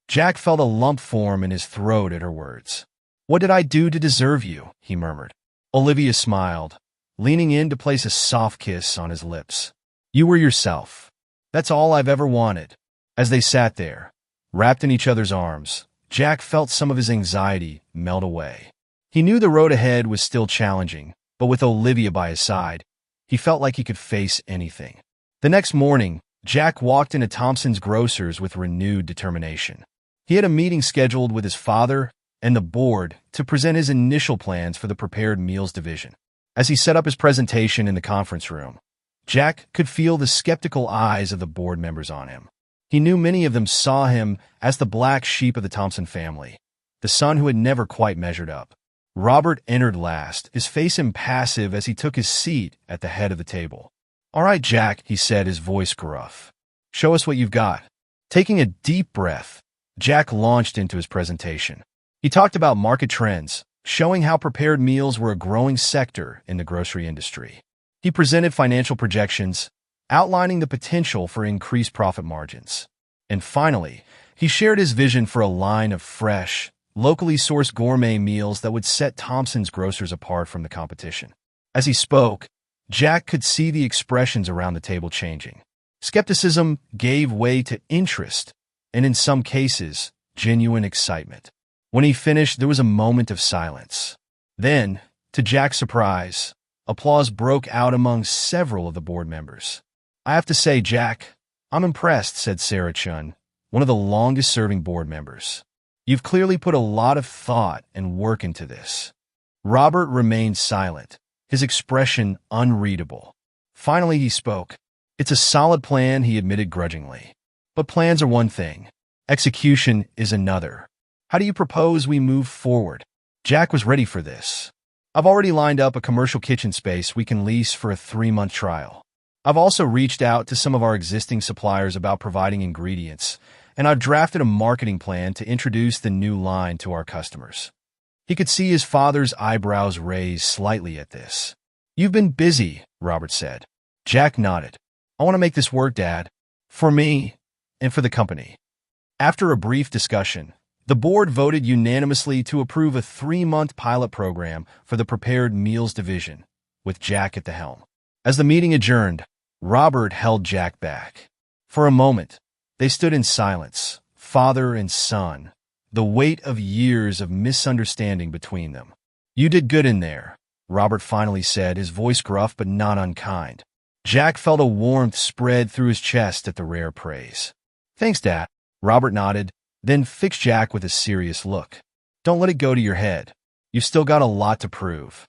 Jack felt a lump form in his throat at her words. What did I do to deserve you? He murmured. Olivia smiled, leaning in to place a soft kiss on his lips. You were yourself. That's all I've ever wanted. As they sat there, wrapped in each other's arms, Jack felt some of his anxiety melt away. He knew the road ahead was still challenging, but with Olivia by his side, he felt like he could face anything. The next morning, Jack walked into Thompson's Grocers with renewed determination. He had a meeting scheduled with his father and the board to present his initial plans for the prepared meals division. As he set up his presentation in the conference room, Jack could feel the skeptical eyes of the board members on him. He knew many of them saw him as the black sheep of the Thompson family, the son who had never quite measured up. Robert entered last, his face impassive as he took his seat at the head of the table. "All right, Jack," he said, his voice gruff. "Show us what you've got." Taking a deep breath, Jack launched into his presentation. He talked about market trends, showing how prepared meals were a growing sector in the grocery industry. He presented financial projections, outlining the potential for increased profit margins. And finally, he shared his vision for a line of fresh, locally sourced gourmet meals that would set Thompson's Grocers apart from the competition. As he spoke, Jack could see the expressions around the table changing. Skepticism gave way to interest, and in some cases, genuine excitement. When he finished, there was a moment of silence. Then, to Jack's surprise, applause broke out among several of the board members. "I have to say, Jack, I'm impressed," said Sarah Chun, one of the longest-serving board members. "You've clearly put a lot of thought and work into this." Robert remained silent, his expression unreadable. Finally, he spoke. "It's a solid plan," he admitted grudgingly. "But plans are one thing. Execution is another. How do you propose we move forward?" Jack was ready for this. "I've already lined up a commercial kitchen space we can lease for a 3-month trial. I've also reached out to some of our existing suppliers about providing ingredients, and I've drafted a marketing plan to introduce the new line to our customers." He could see his father's eyebrows raise slightly at this. "You've been busy," Robert said. Jack nodded. "I want to make this work, Dad. For me, and for the company." After a brief discussion, the board voted unanimously to approve a 3-month pilot program for the prepared meals division, with Jack at the helm. As the meeting adjourned, Robert held Jack back. For a moment, they stood in silence, father and son, the weight of years of misunderstanding between them. "You did good in there," Robert finally said, his voice gruff but not unkind. Jack felt a warmth spread through his chest at the rare praise. "Thanks, Dad," Robert nodded, then fixed Jack with a serious look. "Don't let it go to your head. You've still got a lot to prove."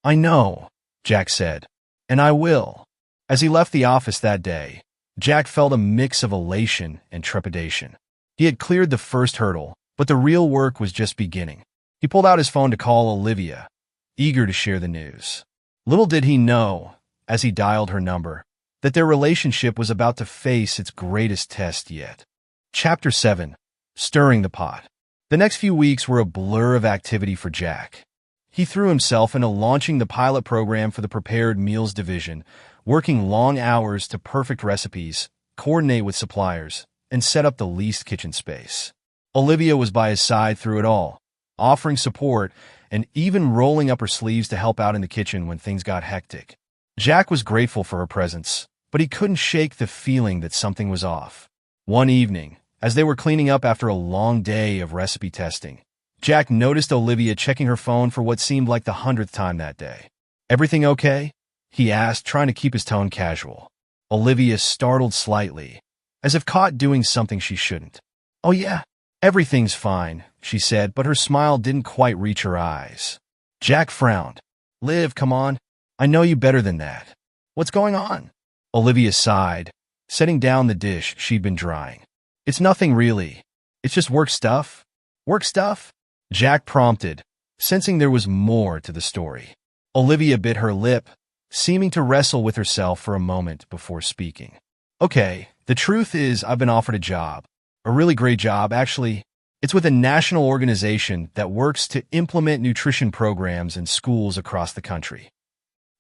"I know," Jack said, "and I will." As he left the office that day, Jack felt a mix of elation and trepidation. He had cleared the first hurdle, but the real work was just beginning. He pulled out his phone to call Olivia, eager to share the news. Little did he know, as he dialed her number, that their relationship was about to face its greatest test yet. Chapter 7. Stirring the Pot. The next few weeks were a blur of activity for Jack. He threw himself into launching the pilot program for the prepared meals division, working long hours to perfect recipes, coordinate with suppliers, and set up the leased kitchen space. Olivia was by his side through it all, offering support and even rolling up her sleeves to help out in the kitchen when things got hectic. Jack was grateful for her presence, but he couldn't shake the feeling that something was off. One evening, as they were cleaning up after a long day of recipe testing, Jack noticed Olivia checking her phone for what seemed like the 100th time that day. "Everything okay?" he asked, trying to keep his tone casual. Olivia startled slightly, as if caught doing something she shouldn't. "Oh yeah, everything's fine," she said, but her smile didn't quite reach her eyes. Jack frowned. "Liv, come on. I know you better than that. What's going on?" Olivia sighed, setting down the dish she'd been drying. "It's nothing really. It's just work stuff." "Work stuff?" Jack prompted, sensing there was more to the story. Olivia bit her lip, seeming to wrestle with herself for a moment before speaking. "Okay, the truth is I've been offered a job. A really great job, actually. It's with a national organization that works to implement nutrition programs in schools across the country."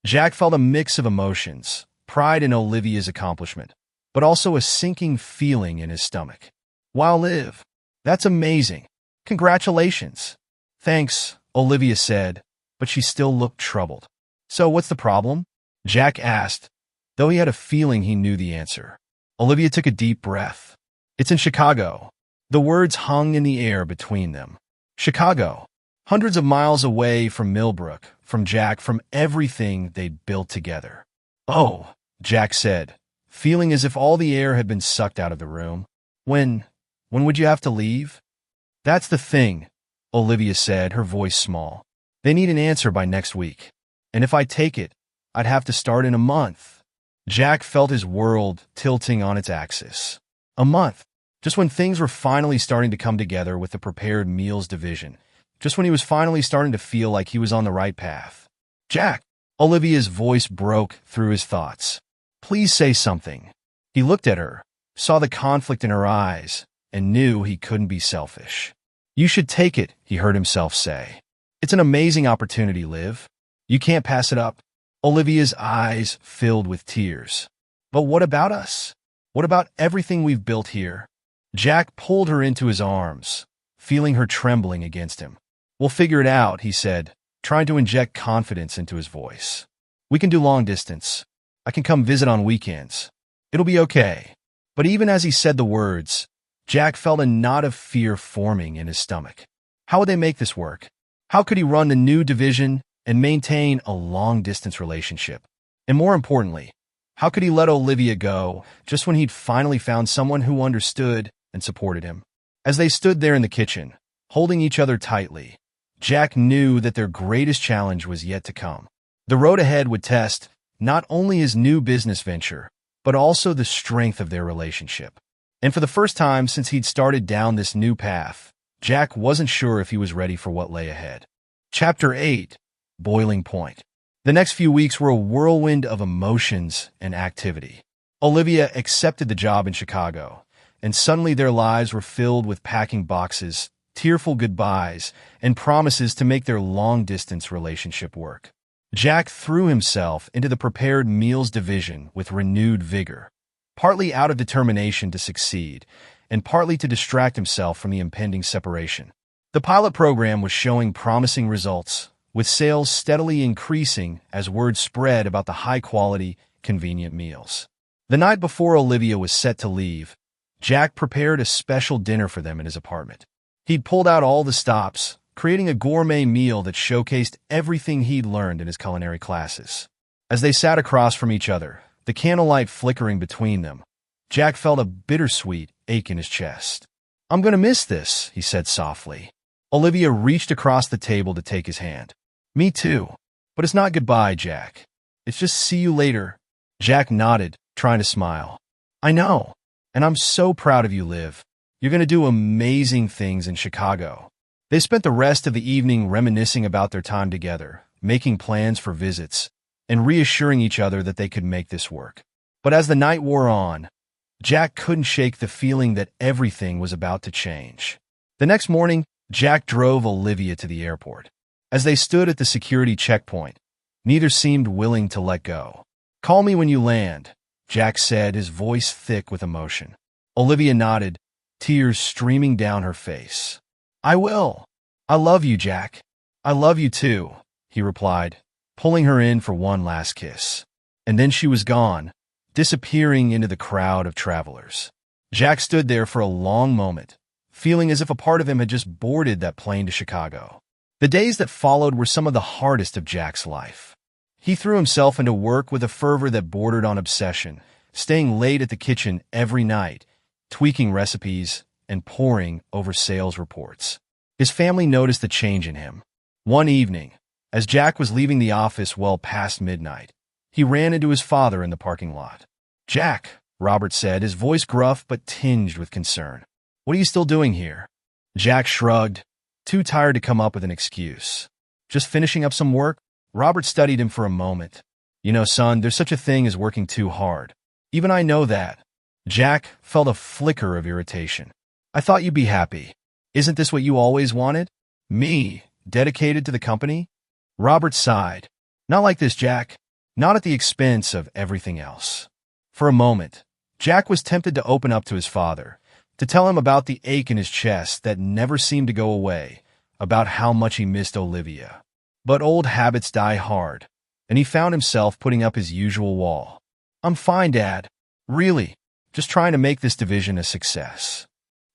Jack felt a mix of emotions, pride in Olivia's accomplishment, but also a sinking feeling in his stomach. "Wow, Liv, that's amazing. Congratulations." "Thanks," Olivia said, but she still looked troubled. "So what's the problem?" Jack asked, though he had a feeling he knew the answer. Olivia took a deep breath. "It's in Chicago." The words hung in the air between them. Chicago, hundreds of miles away from Millbrook, from Jack, from everything they'd built together. "Oh," Jack said, feeling as if all the air had been sucked out of the room. When would you have to leave? That's the thing, Olivia said, her voice small. They need an answer by next week. And if I take it, I'd have to start in a month. Jack felt his world tilting on its axis. A month. Just when things were finally starting to come together with the prepared meals division. Just when he was finally starting to feel like he was on the right path. Jack! Olivia's voice broke through his thoughts. Please say something. He looked at her, saw the conflict in her eyes, and knew he couldn't be selfish. You should take it, he heard himself say. It's an amazing opportunity, Liv. You can't pass it up. Olivia's eyes filled with tears. But what about us? What about everything we've built here? Jack pulled her into his arms, feeling her trembling against him. We'll figure it out, he said, trying to inject confidence into his voice. We can do long distance. I can come visit on weekends. It'll be okay. But even as he said the words, Jack felt a knot of fear forming in his stomach. How would they make this work? How could he run the new division and maintain a long-distance relationship? And more importantly, how could he let Olivia go just when he'd finally found someone who understood and supported him? As they stood there in the kitchen, holding each other tightly, Jack knew that their greatest challenge was yet to come. The road ahead would test not only his new business venture, but also the strength of their relationship. And for the first time since he'd started down this new path, Jack wasn't sure if he was ready for what lay ahead. Chapter 8. Boiling Point. The next few weeks were a whirlwind of emotions and activity. Olivia accepted the job in Chicago, and suddenly their lives were filled with packing boxes, tearful goodbyes, and promises to make their long-distance relationship work. Jack threw himself into the prepared meals division with renewed vigor, partly out of determination to succeed, and partly to distract himself from the impending separation. The pilot program was showing promising results, with sales steadily increasing as word spread about the high-quality, convenient meals. The night before Olivia was set to leave, Jack prepared a special dinner for them in his apartment. He'd pulled out all the stops, creating a gourmet meal that showcased everything he'd learned in his culinary classes. As they sat across from each other, the candlelight flickering between them, Jack felt a bittersweet ache in his chest. I'm going to miss this, he said softly. Olivia reached across the table to take his hand. Me too. But it's not goodbye, Jack. It's just see you later. Jack nodded, trying to smile. I know. And I'm so proud of you, Liv. You're going to do amazing things in Chicago. They spent the rest of the evening reminiscing about their time together, making plans for visits, and reassuring each other that they could make this work. But as the night wore on, Jack couldn't shake the feeling that everything was about to change. The next morning, Jack drove Olivia to the airport. As they stood at the security checkpoint, neither seemed willing to let go. Call me when you land, Jack said, his voice thick with emotion. Olivia nodded, tears streaming down her face. I will. I love you, Jack. I love you too, he replied, pulling her in for one last kiss. And then she was gone, disappearing into the crowd of travelers. Jack stood there for a long moment, feeling as if a part of him had just boarded that plane to Chicago. The days that followed were some of the hardest of Jack's life. He threw himself into work with a fervor that bordered on obsession, staying late at the kitchen every night, tweaking recipes, and poring over sales reports. His family noticed the change in him. One evening, as Jack was leaving the office well past midnight, he ran into his father in the parking lot. Jack, Robert said, his voice gruff but tinged with concern. What are you still doing here? Jack shrugged, too tired to come up with an excuse. Just finishing up some work? Robert studied him for a moment. You know, son, there's such a thing as working too hard. Even I know that. Jack felt a flicker of irritation. I thought you'd be happy. Isn't this what you always wanted? Me, dedicated to the company? Robert sighed. Not like this, Jack. Not at the expense of everything else. For a moment, Jack was tempted to open up to his father, to tell him about the ache in his chest that never seemed to go away, about how much he missed Olivia. But old habits die hard, and he found himself putting up his usual wall. I'm fine, Dad. Really, just trying to make this division a success.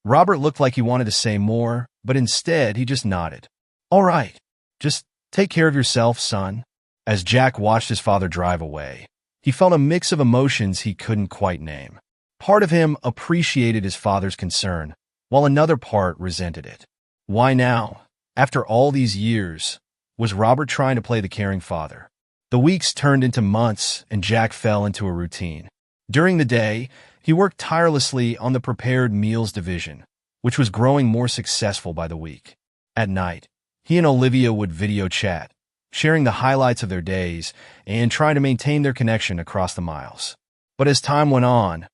Robert looked like he wanted to say more, but instead he just nodded. All right, just take care of yourself, son. As Jack watched his father drive away, He felt a mix of emotions he couldn't quite name. Part of him appreciated his father's concern, while another part resented it. Why now? After all these years, was Robert trying to play the caring father? The weeks turned into months, and Jack fell into a routine. During the day, he worked tirelessly on the prepared meals division, which was growing more successful by the week. At night, he and Olivia would video chat, sharing the highlights of their days and trying to maintain their connection across the miles. But as time went on,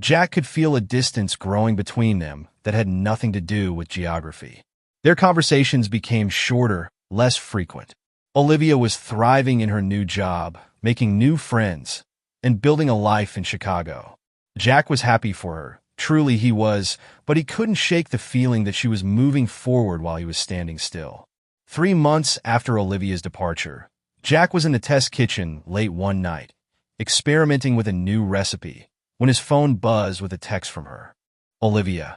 Jack could feel a distance growing between them that had nothing to do with geography. Their conversations became shorter, less frequent. Olivia was thriving in her new job, making new friends, and building a life in Chicago. Jack was happy for her. Truly he was, but he couldn't shake the feeling that she was moving forward while he was standing still. 3 months after Olivia's departure, Jack was in the test kitchen late one night, experimenting with a new recipe, when his phone buzzed with a text from her. Olivia.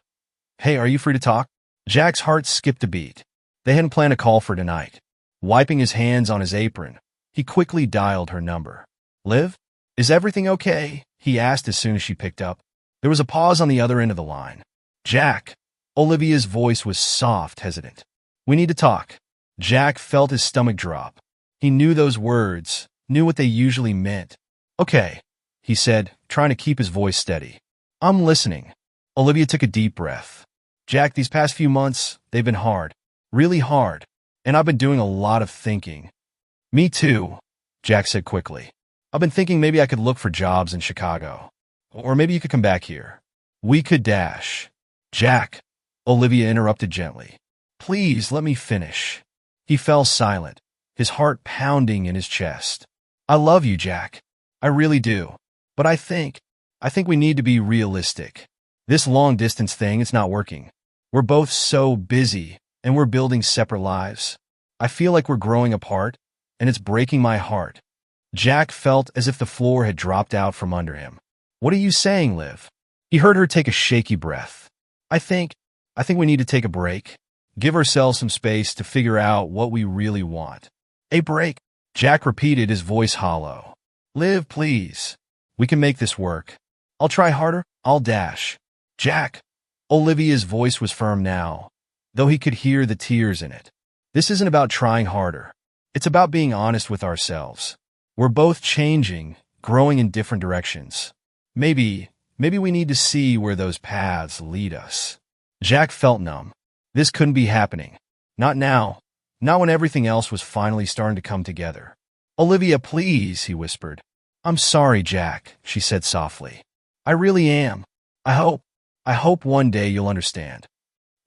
Hey, are you free to talk? Jack's heart skipped a beat. They hadn't planned a call for tonight. Wiping his hands on his apron, he quickly dialed her number. Liv? Is everything okay? He asked as soon as she picked up. There was a pause on the other end of the line. Jack. Olivia's voice was soft, hesitant. We need to talk. Jack felt his stomach drop. He knew those words, knew what they usually meant. Okay, he said, trying to keep his voice steady. I'm listening. Olivia took a deep breath. Jack, these past few months, they've been hard. Really hard. And I've been doing a lot of thinking. Me too, Jack said quickly. I've been thinking maybe I could look for jobs in Chicago. Or maybe you could come back here. We could dash. Jack, Olivia interrupted gently. Please let me finish. He fell silent, his heart pounding in his chest. I love you, Jack. I really do. But I think we need to be realistic. This long-distance thing, it's not working. We're both so busy, and we're building separate lives. I feel like we're growing apart, and it's breaking my heart. Jack felt as if the floor had dropped out from under him. What are you saying, Liv? He heard her take a shaky breath. I think we need to take a break. Give ourselves some space to figure out what we really want. A break? Jack repeated, his voice hollow. Liv, please. We can make this work. I'll try harder. I'll dash. Jack. Olivia's voice was firm now, though he could hear the tears in it. This isn't about trying harder. It's about being honest with ourselves. We're both changing, growing in different directions. Maybe we need to see where those paths lead us. Jack felt numb. This couldn't be happening. Not now. Not when everything else was finally starting to come together. Olivia, please, he whispered. I'm sorry, Jack, she said softly. I really am. I hope one day you'll understand.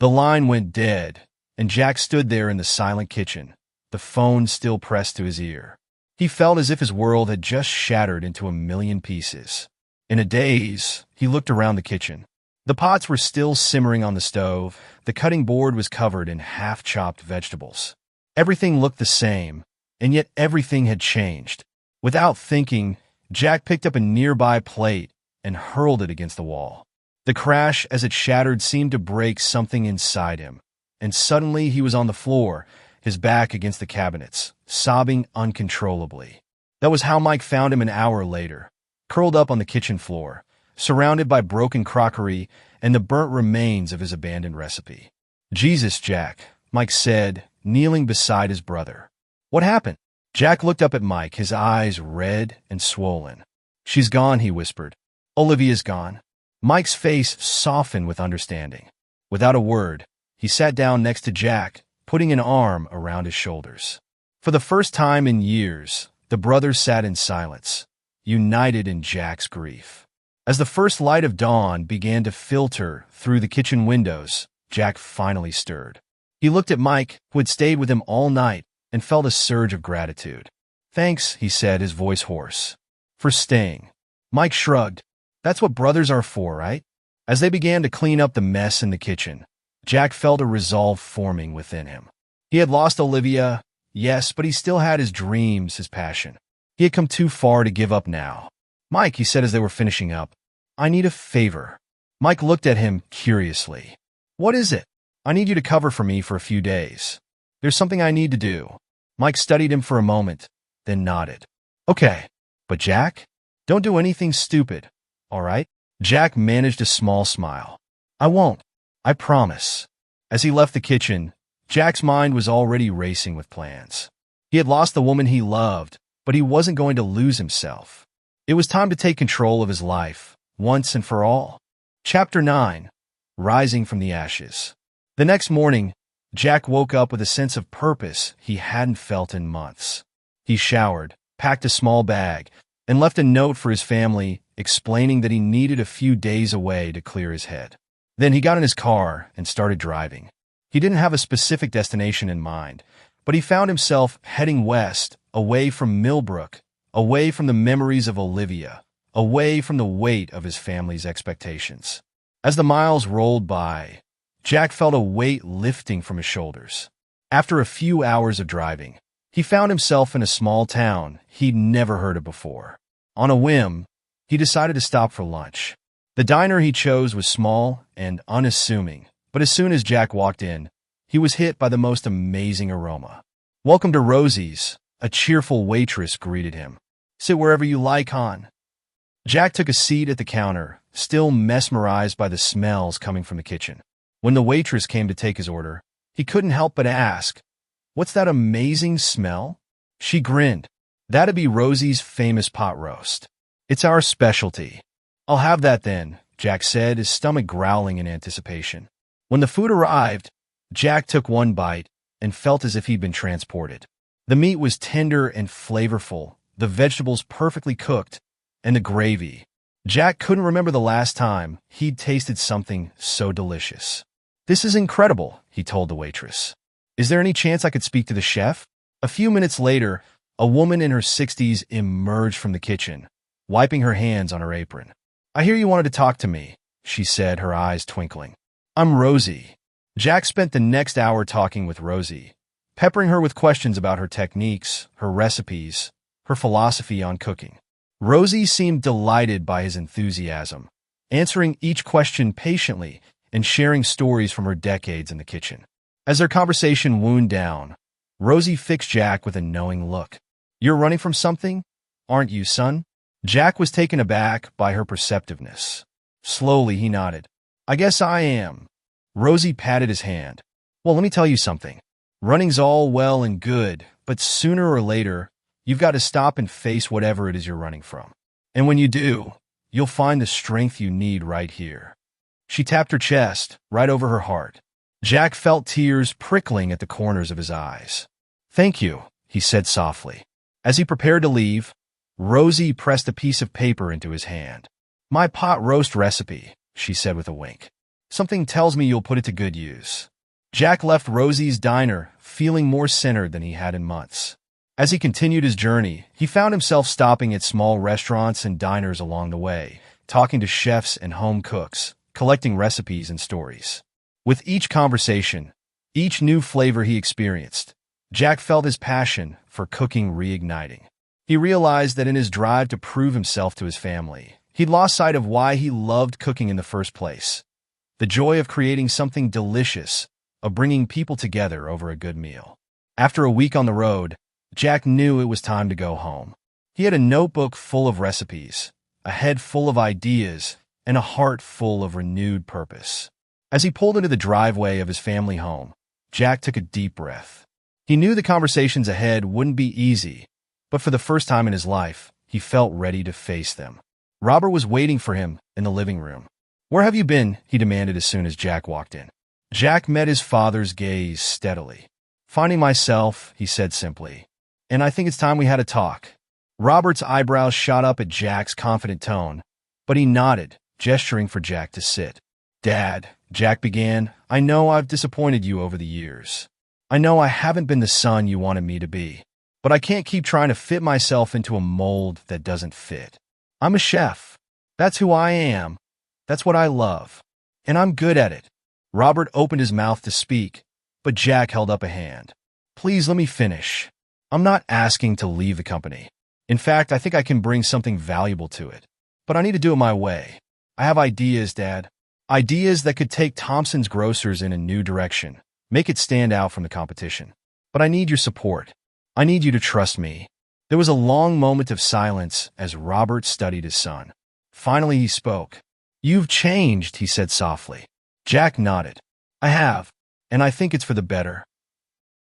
The line went dead, and Jack stood there in the silent kitchen, the phone still pressed to his ear. He felt as if his world had just shattered into a million pieces. In a daze, he looked around the kitchen. The pots were still simmering on the stove. The cutting board was covered in half-chopped vegetables. Everything looked the same, and yet everything had changed. Without thinking, Jack picked up a nearby plate and hurled it against the wall. The crash as it shattered seemed to break something inside him, and suddenly he was on the floor, his back against the cabinets, sobbing uncontrollably. That was how Mike found him an hour later, curled up on the kitchen floor, surrounded by broken crockery and the burnt remains of his abandoned recipe. Jesus, Jack, Mike said, kneeling beside his brother. What happened? Jack looked up at Mike, his eyes red and swollen. She's gone, he whispered. Olivia's gone. Mike's face softened with understanding. Without a word, he sat down next to Jack, putting an arm around his shoulders. For the first time in years, the brothers sat in silence, united in Jack's grief. As the first light of dawn began to filter through the kitchen windows, Jack finally stirred. He looked at Mike, who had stayed with him all night, and felt a surge of gratitude. Thanks, he said, his voice hoarse. For staying. Mike shrugged. That's what brothers are for, right? As they began to clean up the mess in the kitchen, Jack felt a resolve forming within him. He had lost Olivia, yes, but he still had his dreams, his passion. He had come too far to give up now. Mike, he said as they were finishing up, I need a favor. Mike looked at him curiously. What is it? I need you to cover for me for a few days. There's something I need to do. Mike studied him for a moment, then nodded. Okay, but Jack? Don't do anything stupid, all right? Jack managed a small smile. I won't. I promise. As he left the kitchen, Jack's mind was already racing with plans. He had lost the woman he loved, but he wasn't going to lose himself. It was time to take control of his life, once and for all. Chapter 9. Rising from the Ashes. The next morning, Jack woke up with a sense of purpose he hadn't felt in months. He showered, packed a small bag, and left a note for his family explaining that he needed a few days away to clear his head. Then he got in his car and started driving. He didn't have a specific destination in mind, but he found himself heading west, away from Millbrook, away from the memories of Olivia, away from the weight of his family's expectations. As the miles rolled by, Jack felt a weight lifting from his shoulders. After a few hours of driving, he found himself in a small town he'd never heard of before. On a whim, he decided to stop for lunch. The diner he chose was small and unassuming, but as soon as Jack walked in, he was hit by the most amazing aroma. "Welcome to Rosie's," a cheerful waitress greeted him. "Sit wherever you like, hon." Jack took a seat at the counter, still mesmerized by the smells coming from the kitchen. When the waitress came to take his order, he couldn't help but ask, "What's that amazing smell?" She grinned. "That'd be Rosie's famous pot roast. It's our specialty." "I'll have that then," Jack said, his stomach growling in anticipation. When the food arrived, Jack took one bite and felt as if he'd been transported. The meat was tender and flavorful, the vegetables perfectly cooked, and the gravy. Jack couldn't remember the last time he'd tasted something so delicious. "This is incredible," he told the waitress. "Is there any chance I could speak to the chef?" A few minutes later, a woman in her 60s emerged from the kitchen, wiping her hands on her apron. "I hear you wanted to talk to me," she said, her eyes twinkling. "I'm Rosie." Jack spent the next hour talking with Rosie, peppering her with questions about her techniques, her recipes, her philosophy on cooking. Rosie seemed delighted by his enthusiasm, answering each question patiently and sharing stories from her decades in the kitchen. As their conversation wound down, Rosie fixed Jack with a knowing look. "You're running from something, aren't you, son?" Jack was taken aback by her perceptiveness. Slowly, he nodded. "I guess I am." Rosie patted his hand. "Well, let me tell you something. Running's all well and good, but sooner or later, you've got to stop and face whatever it is you're running from. And when you do, you'll find the strength you need right here." She tapped her chest, right over her heart. Jack felt tears prickling at the corners of his eyes. "Thank you," he said softly. As he prepared to leave, Rosie pressed a piece of paper into his hand. "My pot roast recipe," she said with a wink. "Something tells me you'll put it to good use." Jack left Rosie's diner feeling more centered than he had in months. As he continued his journey, he found himself stopping at small restaurants and diners along the way, talking to chefs and home cooks, collecting recipes and stories. With each conversation, each new flavor he experienced, Jack felt his passion for cooking reigniting. He realized that in his drive to prove himself to his family, he'd lost sight of why he loved cooking in the first place. The joy of creating something delicious, of bringing people together over a good meal. After a week on the road, Jack knew it was time to go home. He had a notebook full of recipes, a head full of ideas, and a heart full of renewed purpose. As he pulled into the driveway of his family home, Jack took a deep breath. He knew the conversations ahead wouldn't be easy, but for the first time in his life, he felt ready to face them. Robert was waiting for him in the living room. "Where have you been?" he demanded as soon as Jack walked in. Jack met his father's gaze steadily. "Finding myself," he said simply, "and I think it's time we had a talk." Robert's eyebrows shot up at Jack's confident tone, but he nodded, gesturing for Jack to sit. "Dad," Jack began, "I know I've disappointed you over the years. I know I haven't been the son you wanted me to be, but I can't keep trying to fit myself into a mold that doesn't fit. I'm a chef. That's who I am. That's what I love. And I'm good at it." Robert opened his mouth to speak, but Jack held up a hand. "Please let me finish. I'm not asking to leave the company. In fact, I think I can bring something valuable to it. But I need to do it my way. I have ideas, Dad. Ideas that could take Thompson's Grocers in a new direction, make it stand out from the competition. But I need your support. I need you to trust me." There was a long moment of silence as Robert studied his son. Finally, he spoke. "You've changed," he said softly. Jack nodded. "I have, and I think it's for the better."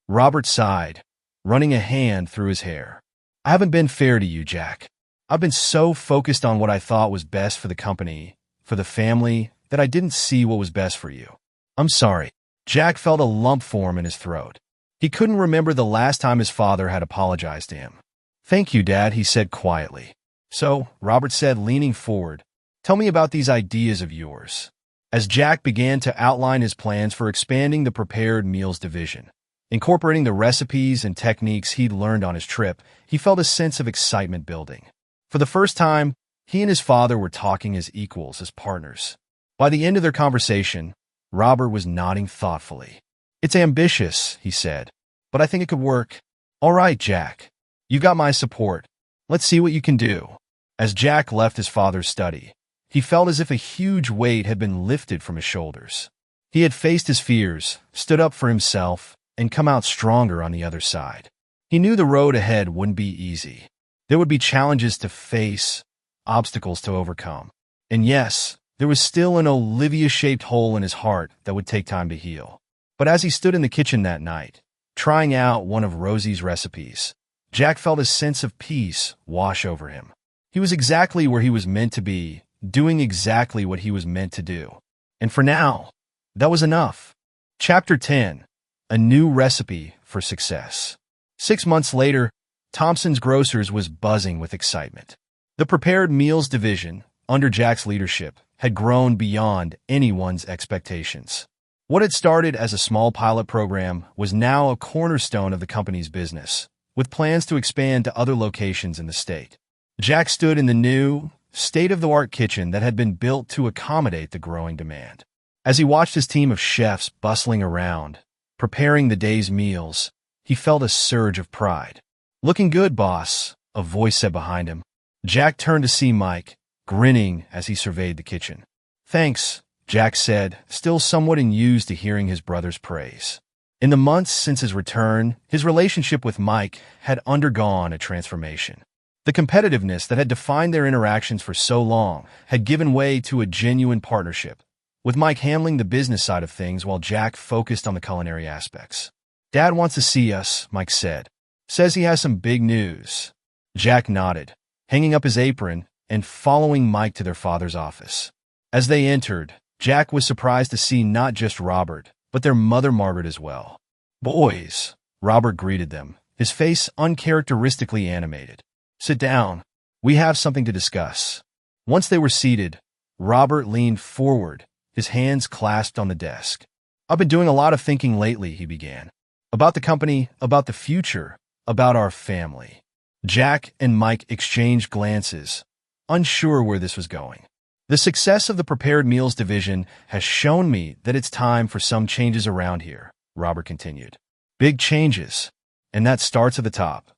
Robert sighed, running a hand through his hair. "I haven't been fair to you, Jack. I've been so focused on what I thought was best for the company, for the family, that I didn't see what was best for you. I'm sorry." Jack felt a lump form in his throat. He couldn't remember the last time his father had apologized to him. "Thank you, Dad," he said quietly. "So," Robert said, leaning forward, "tell me about these ideas of yours." As Jack began to outline his plans for expanding the prepared meals division, incorporating the recipes and techniques he'd learned on his trip, he felt a sense of excitement building. For the first time, he and his father were talking as equals, as partners. By the end of their conversation, Robert was nodding thoughtfully. "It's ambitious," he said, "but I think it could work." "All right, Jack. You got my support. Let's see what you can do." As Jack left his father's study, he felt as if a huge weight had been lifted from his shoulders. He had faced his fears, stood up for himself, and come out stronger on the other side. He knew the road ahead wouldn't be easy. There would be challenges to face, obstacles to overcome. And yes, there was still an Olivia-shaped hole in his heart that would take time to heal. But as he stood in the kitchen that night, trying out one of Rosie's recipes, Jack felt a sense of peace wash over him. He was exactly where he was meant to be, doing exactly what he was meant to do. And for now, that was enough. Chapter 10. A New Recipe for Success. 6 months later, Thompson's Grocers was buzzing with excitement. The prepared meals division, under Jack's leadership, had grown beyond anyone's expectations. What had started as a small pilot program was now a cornerstone of the company's business, with plans to expand to other locations in the state. Jack stood in the new, state-of-the-art kitchen that had been built to accommodate the growing demand. As he watched his team of chefs bustling around, preparing the day's meals, he felt a surge of pride. "Looking good, boss," a voice said behind him. Jack turned to see Mike, grinning as he surveyed the kitchen. "Thanks," Jack said, still somewhat unused to hearing his brother's praise. In the months since his return, his relationship with Mike had undergone a transformation. The competitiveness that had defined their interactions for so long had given way to a genuine partnership, with Mike handling the business side of things while Jack focused on the culinary aspects. "Dad wants to see us," Mike said. "Says he has some big news." Jack nodded, hanging up his apron and following Mike to their father's office. As they entered, Jack was surprised to see not just Robert, but their mother Margaret as well. "Boys," Robert greeted them, his face uncharacteristically animated. "Sit down. We have something to discuss." Once they were seated, Robert leaned forward, his hands clasped on the desk. "I've been doing a lot of thinking lately," he began. "About the company, about the future, about our family." Jack and Mike exchanged glances, unsure where this was going. "The success of the prepared meals division has shown me that it's time for some changes around here," Robert continued. "Big changes, and that starts at the top."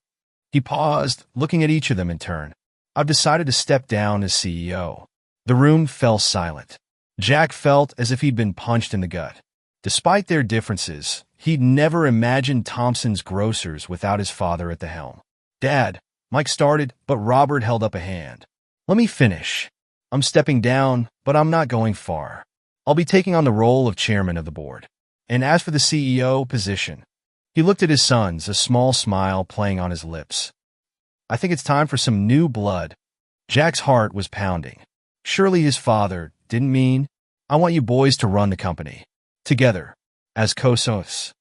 He paused, looking at each of them in turn. "I've decided to step down as CEO." The room fell silent. Jack felt as if he'd been punched in the gut. Despite their differences, he'd never imagined Thompson's Grocers without his father at the helm. "Dad," Mike started, but Robert held up a hand. "Let me finish. I'm stepping down, but I'm not going far. I'll be taking on the role of chairman of the board. And as for the CEO position," he looked at his sons, a small smile playing on his lips. "I think it's time for some new blood." Jack's heart was pounding. Surely his father didn't mean, "I want you boys to run the company together, as co-CEOs."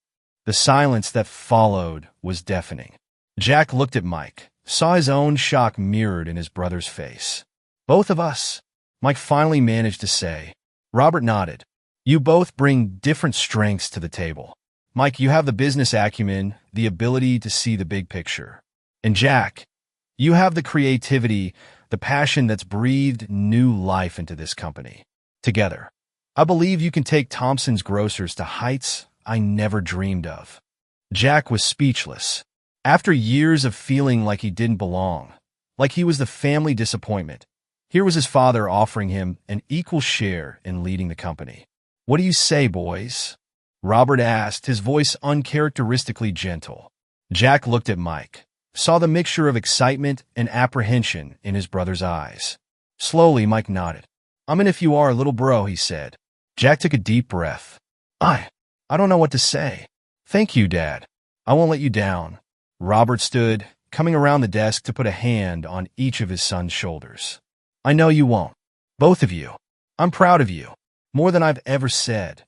The silence that followed was deafening. Jack looked at Mike, saw his own shock mirrored in his brother's face. "Both of us," Mike finally managed to say. Robert nodded. "You both bring different strengths to the table. Mike, you have the business acumen, the ability to see the big picture. And Jack, you have the creativity, the passion that's breathed new life into this company. Together, I believe you can take Thompson's Grocers to heights I never dreamed of." Jack was speechless. After years of feeling like he didn't belong, like he was the family disappointment, here was his father offering him an equal share in leading the company. "What do you say, boys?" Robert asked, his voice uncharacteristically gentle. Jack looked at Mike, saw the mixture of excitement and apprehension in his brother's eyes. Slowly, Mike nodded. "I'm in if you are, little bro," he said. Jack took a deep breath. I don't know what to say." "Thank you, Dad. I won't let you down." Robert stood, coming around the desk to put a hand on each of his son's shoulders. "I know you won't. Both of you. I'm proud of you. More than I've ever said."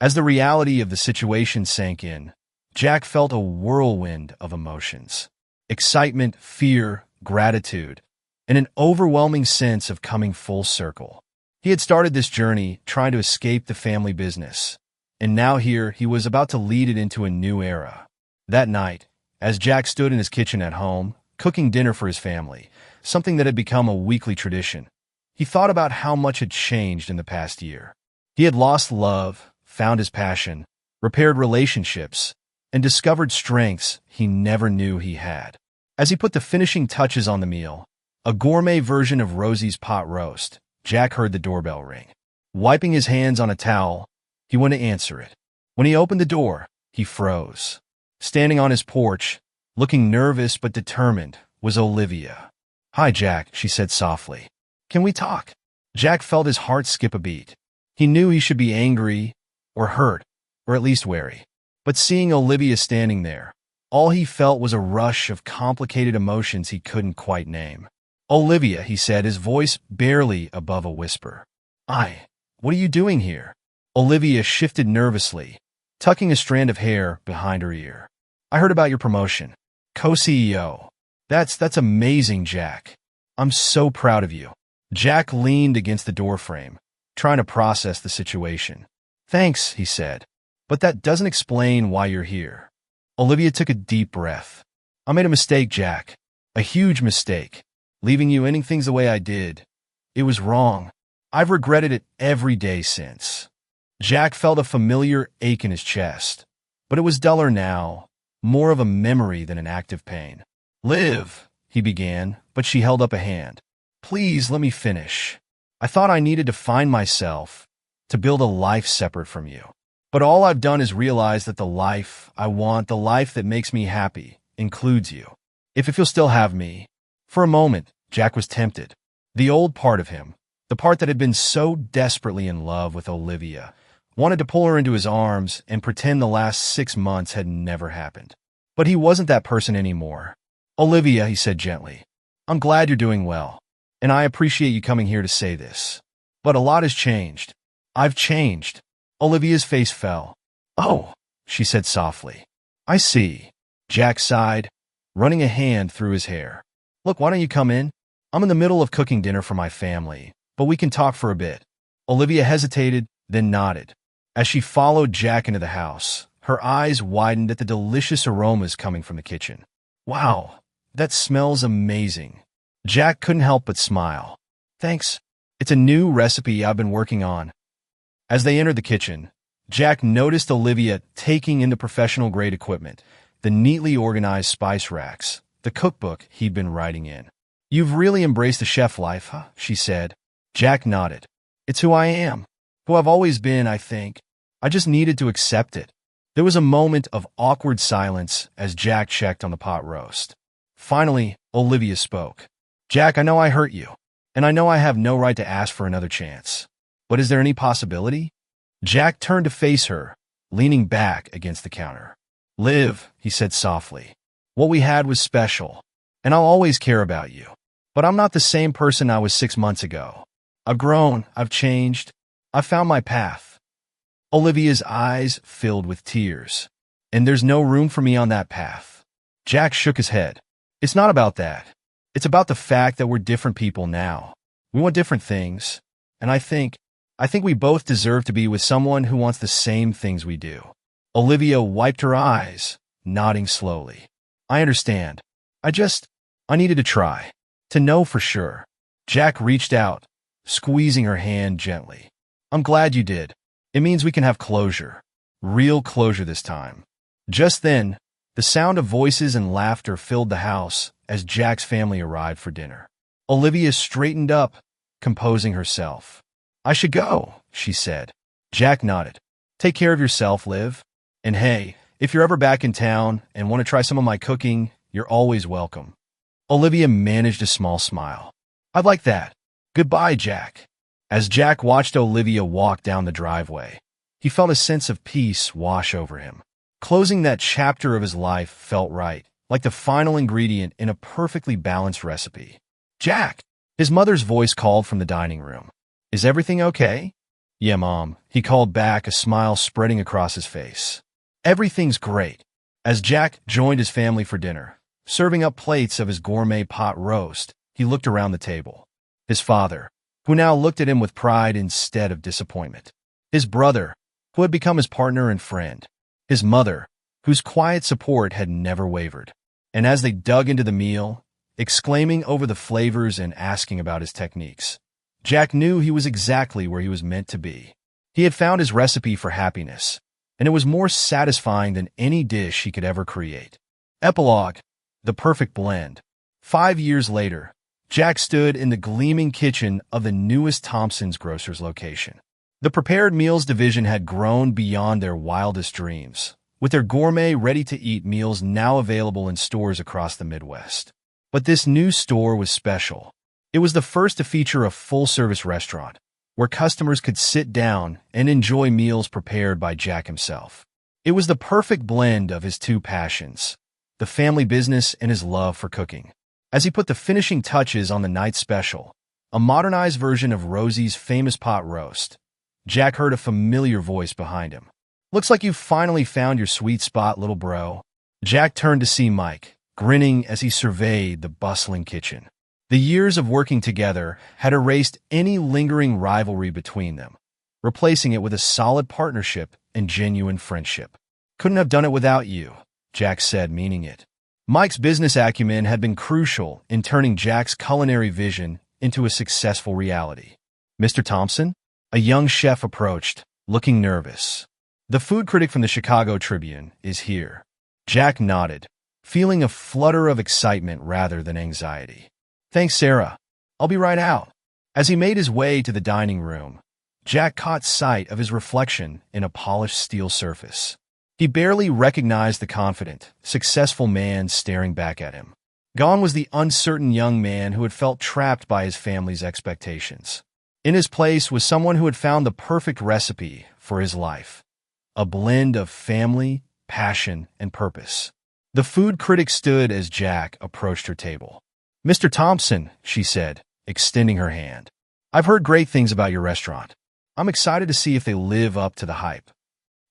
As the reality of the situation sank in, Jack felt a whirlwind of emotions. Excitement, fear, gratitude, and an overwhelming sense of coming full circle. He had started this journey trying to escape the family business, and now here he was about to lead it into a new era. That night, as Jack stood in his kitchen at home, cooking dinner for his family, something that had become a weekly tradition, he thought about how much had changed in the past year. He had lost love, found his passion, repaired relationships, and discovered strengths he never knew he had. As he put the finishing touches on the meal, a gourmet version of Rosie's pot roast, Jack heard the doorbell ring. Wiping his hands on a towel, he went to answer it. When he opened the door, he froze. Standing on his porch, looking nervous but determined, was Olivia. "Hi, Jack," she said softly. "Can we talk?" Jack felt his heart skip a beat. He knew he should be angry, or hurt, or at least wary. But seeing Olivia standing there, all he felt was a rush of complicated emotions he couldn't quite name. "Olivia," he said, his voice barely above a whisper. What are you doing here?" Olivia shifted nervously, tucking a strand of hair behind her ear. "I heard about your promotion. Co-CEO. That's amazing, Jack. I'm so proud of you." Jack leaned against the doorframe, trying to process the situation. "Thanks," he said, "but that doesn't explain why you're here." Olivia took a deep breath. "I made a mistake, Jack. A huge mistake. Leaving you ending things the way I did. It was wrong. I've regretted it every day since." Jack felt a familiar ache in his chest, but it was duller now, more of a memory than an active pain. "Liv," he began, but she held up a hand. "Please let me finish. I thought I needed to find myself, to build a life separate from you. But all I've done is realize that the life I want, the life that makes me happy, includes you. If you'll still have me." For a moment, Jack was tempted. The old part of him, the part that had been so desperately in love with Olivia, wanted to pull her into his arms and pretend the last 6 months had never happened. But he wasn't that person anymore. "Olivia," he said gently, "I'm glad you're doing well, and I appreciate you coming here to say this. But a lot has changed. I've changed." Olivia's face fell. "Oh," she said softly. "I see." Jack sighed, running a hand through his hair. "Look, why don't you come in? I'm in the middle of cooking dinner for my family, but we can talk for a bit." Olivia hesitated, then nodded. As she followed Jack into the house, her eyes widened at the delicious aromas coming from the kitchen. "Wow, that smells amazing." Jack couldn't help but smile. "Thanks. It's a new recipe I've been working on." As they entered the kitchen, Jack noticed Olivia taking in the professional-grade equipment, the neatly organized spice racks, the cookbook he'd been writing in. "You've really embraced the chef life, huh?" she said. Jack nodded. "It's who I am. Who I've always been, I think. I just needed to accept it." There was a moment of awkward silence as Jack checked on the pot roast. Finally, Olivia spoke. "Jack, I know I hurt you, and I know I have no right to ask for another chance. But is there any possibility?" Jack turned to face her, leaning back against the counter. "Liv," he said softly, "what we had was special, and I'll always care about you. But I'm not the same person I was 6 months ago. I've grown, I've changed, I've found my path." Olivia's eyes filled with tears. "And there's no room for me on that path." Jack shook his head. "It's not about that. It's about the fact that we're different people now. We want different things, and I think we both deserve to be with someone who wants the same things we do." Olivia wiped her eyes, nodding slowly. "I understand. I needed to try, to know for sure." Jack reached out, squeezing her hand gently. "I'm glad you did. It means we can have closure. Real closure this time." Just then, the sound of voices and laughter filled the house as Jack's family arrived for dinner. Olivia straightened up, composing herself. "I should go," she said. Jack nodded. "Take care of yourself, Liv. And hey, if you're ever back in town and want to try some of my cooking, You're always welcome. Olivia managed a small smile. I'd like that. Goodbye, Jack. As Jack watched Olivia walk down the driveway, he felt a sense of peace wash over him. Closing that chapter of his life felt right, like the final ingredient in a perfectly balanced recipe. Jack! His mother's voice called from the dining room. Is everything okay? Yeah, Mom, he called back, a smile spreading across his face. Everything's great. As Jack joined his family for dinner, serving up plates of his gourmet pot roast, he looked around the table. His father, who now looked at him with pride instead of disappointment. His brother, who had become his partner and friend. His mother, whose quiet support had never wavered. And as they dug into the meal, exclaiming over the flavors and asking about his techniques, Jack knew he was exactly where he was meant to be. He had found his recipe for happiness, and it was more satisfying than any dish he could ever create. Epilogue: The perfect blend. 5 years later, Jack stood in the gleaming kitchen of the newest Thompson's Grocers location. The prepared meals division had grown beyond their wildest dreams, with their gourmet, ready-to-eat meals now available in stores across the Midwest. But this new store was special. It was the first to feature a full-service restaurant, where customers could sit down and enjoy meals prepared by Jack himself. It was the perfect blend of his two passions, the family business and his love for cooking. As he put the finishing touches on the night's special, a modernized version of Rosie's famous pot roast, Jack heard a familiar voice behind him. Looks like you've finally found your sweet spot, little bro. Jack turned to see Mike, grinning as he surveyed the bustling kitchen. The years of working together had erased any lingering rivalry between them, replacing it with a solid partnership and genuine friendship. Couldn't have done it without you, Jack said, meaning it. Mike's business acumen had been crucial in turning Jack's culinary vision into a successful reality. Mr. Thompson? A young chef approached, looking nervous. The food critic from the Chicago Tribune is here. Jack nodded, feeling a flutter of excitement rather than anxiety. Thanks, Sarah. I'll be right out. As he made his way to the dining room, Jack caught sight of his reflection in a polished steel surface. He barely recognized the confident, successful man staring back at him. Gone was the uncertain young man who had felt trapped by his family's expectations. In his place was someone who had found the perfect recipe for his life. A blend of family, passion, and purpose. The food critic stood as Jack approached her table. Mr. Thompson, she said, extending her hand. I've heard great things about your restaurant. I'm excited to see if they live up to the hype.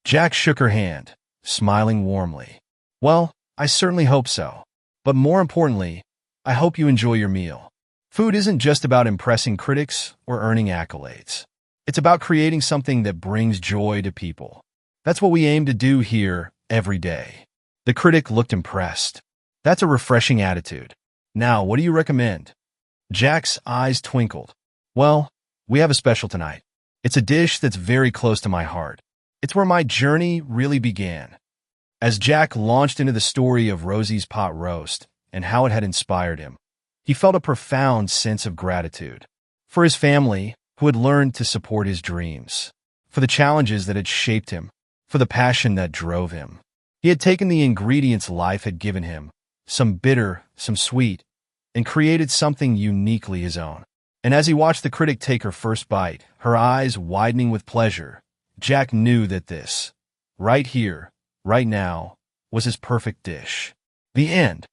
Jack shook her hand, smiling warmly. Well, I certainly hope so. But more importantly, I hope you enjoy your meal. Food isn't just about impressing critics or earning accolades. It's about creating something that brings joy to people. That's what we aim to do here every day. The critic looked impressed. That's a refreshing attitude. Now, what do you recommend? Jack's eyes twinkled. Well, we have a special tonight. It's a dish that's very close to my heart. It's where my journey really began. As Jack launched into the story of Rosie's pot roast and how it had inspired him, he felt a profound sense of gratitude for his family, who had learned to support his dreams, for the challenges that had shaped him, for the passion that drove him. He had taken the ingredients life had given him, some bitter, some sweet, and created something uniquely his own. And as he watched the critic take her first bite, her eyes widening with pleasure, Jack knew that this, right here, right now, was his perfect dish. The end.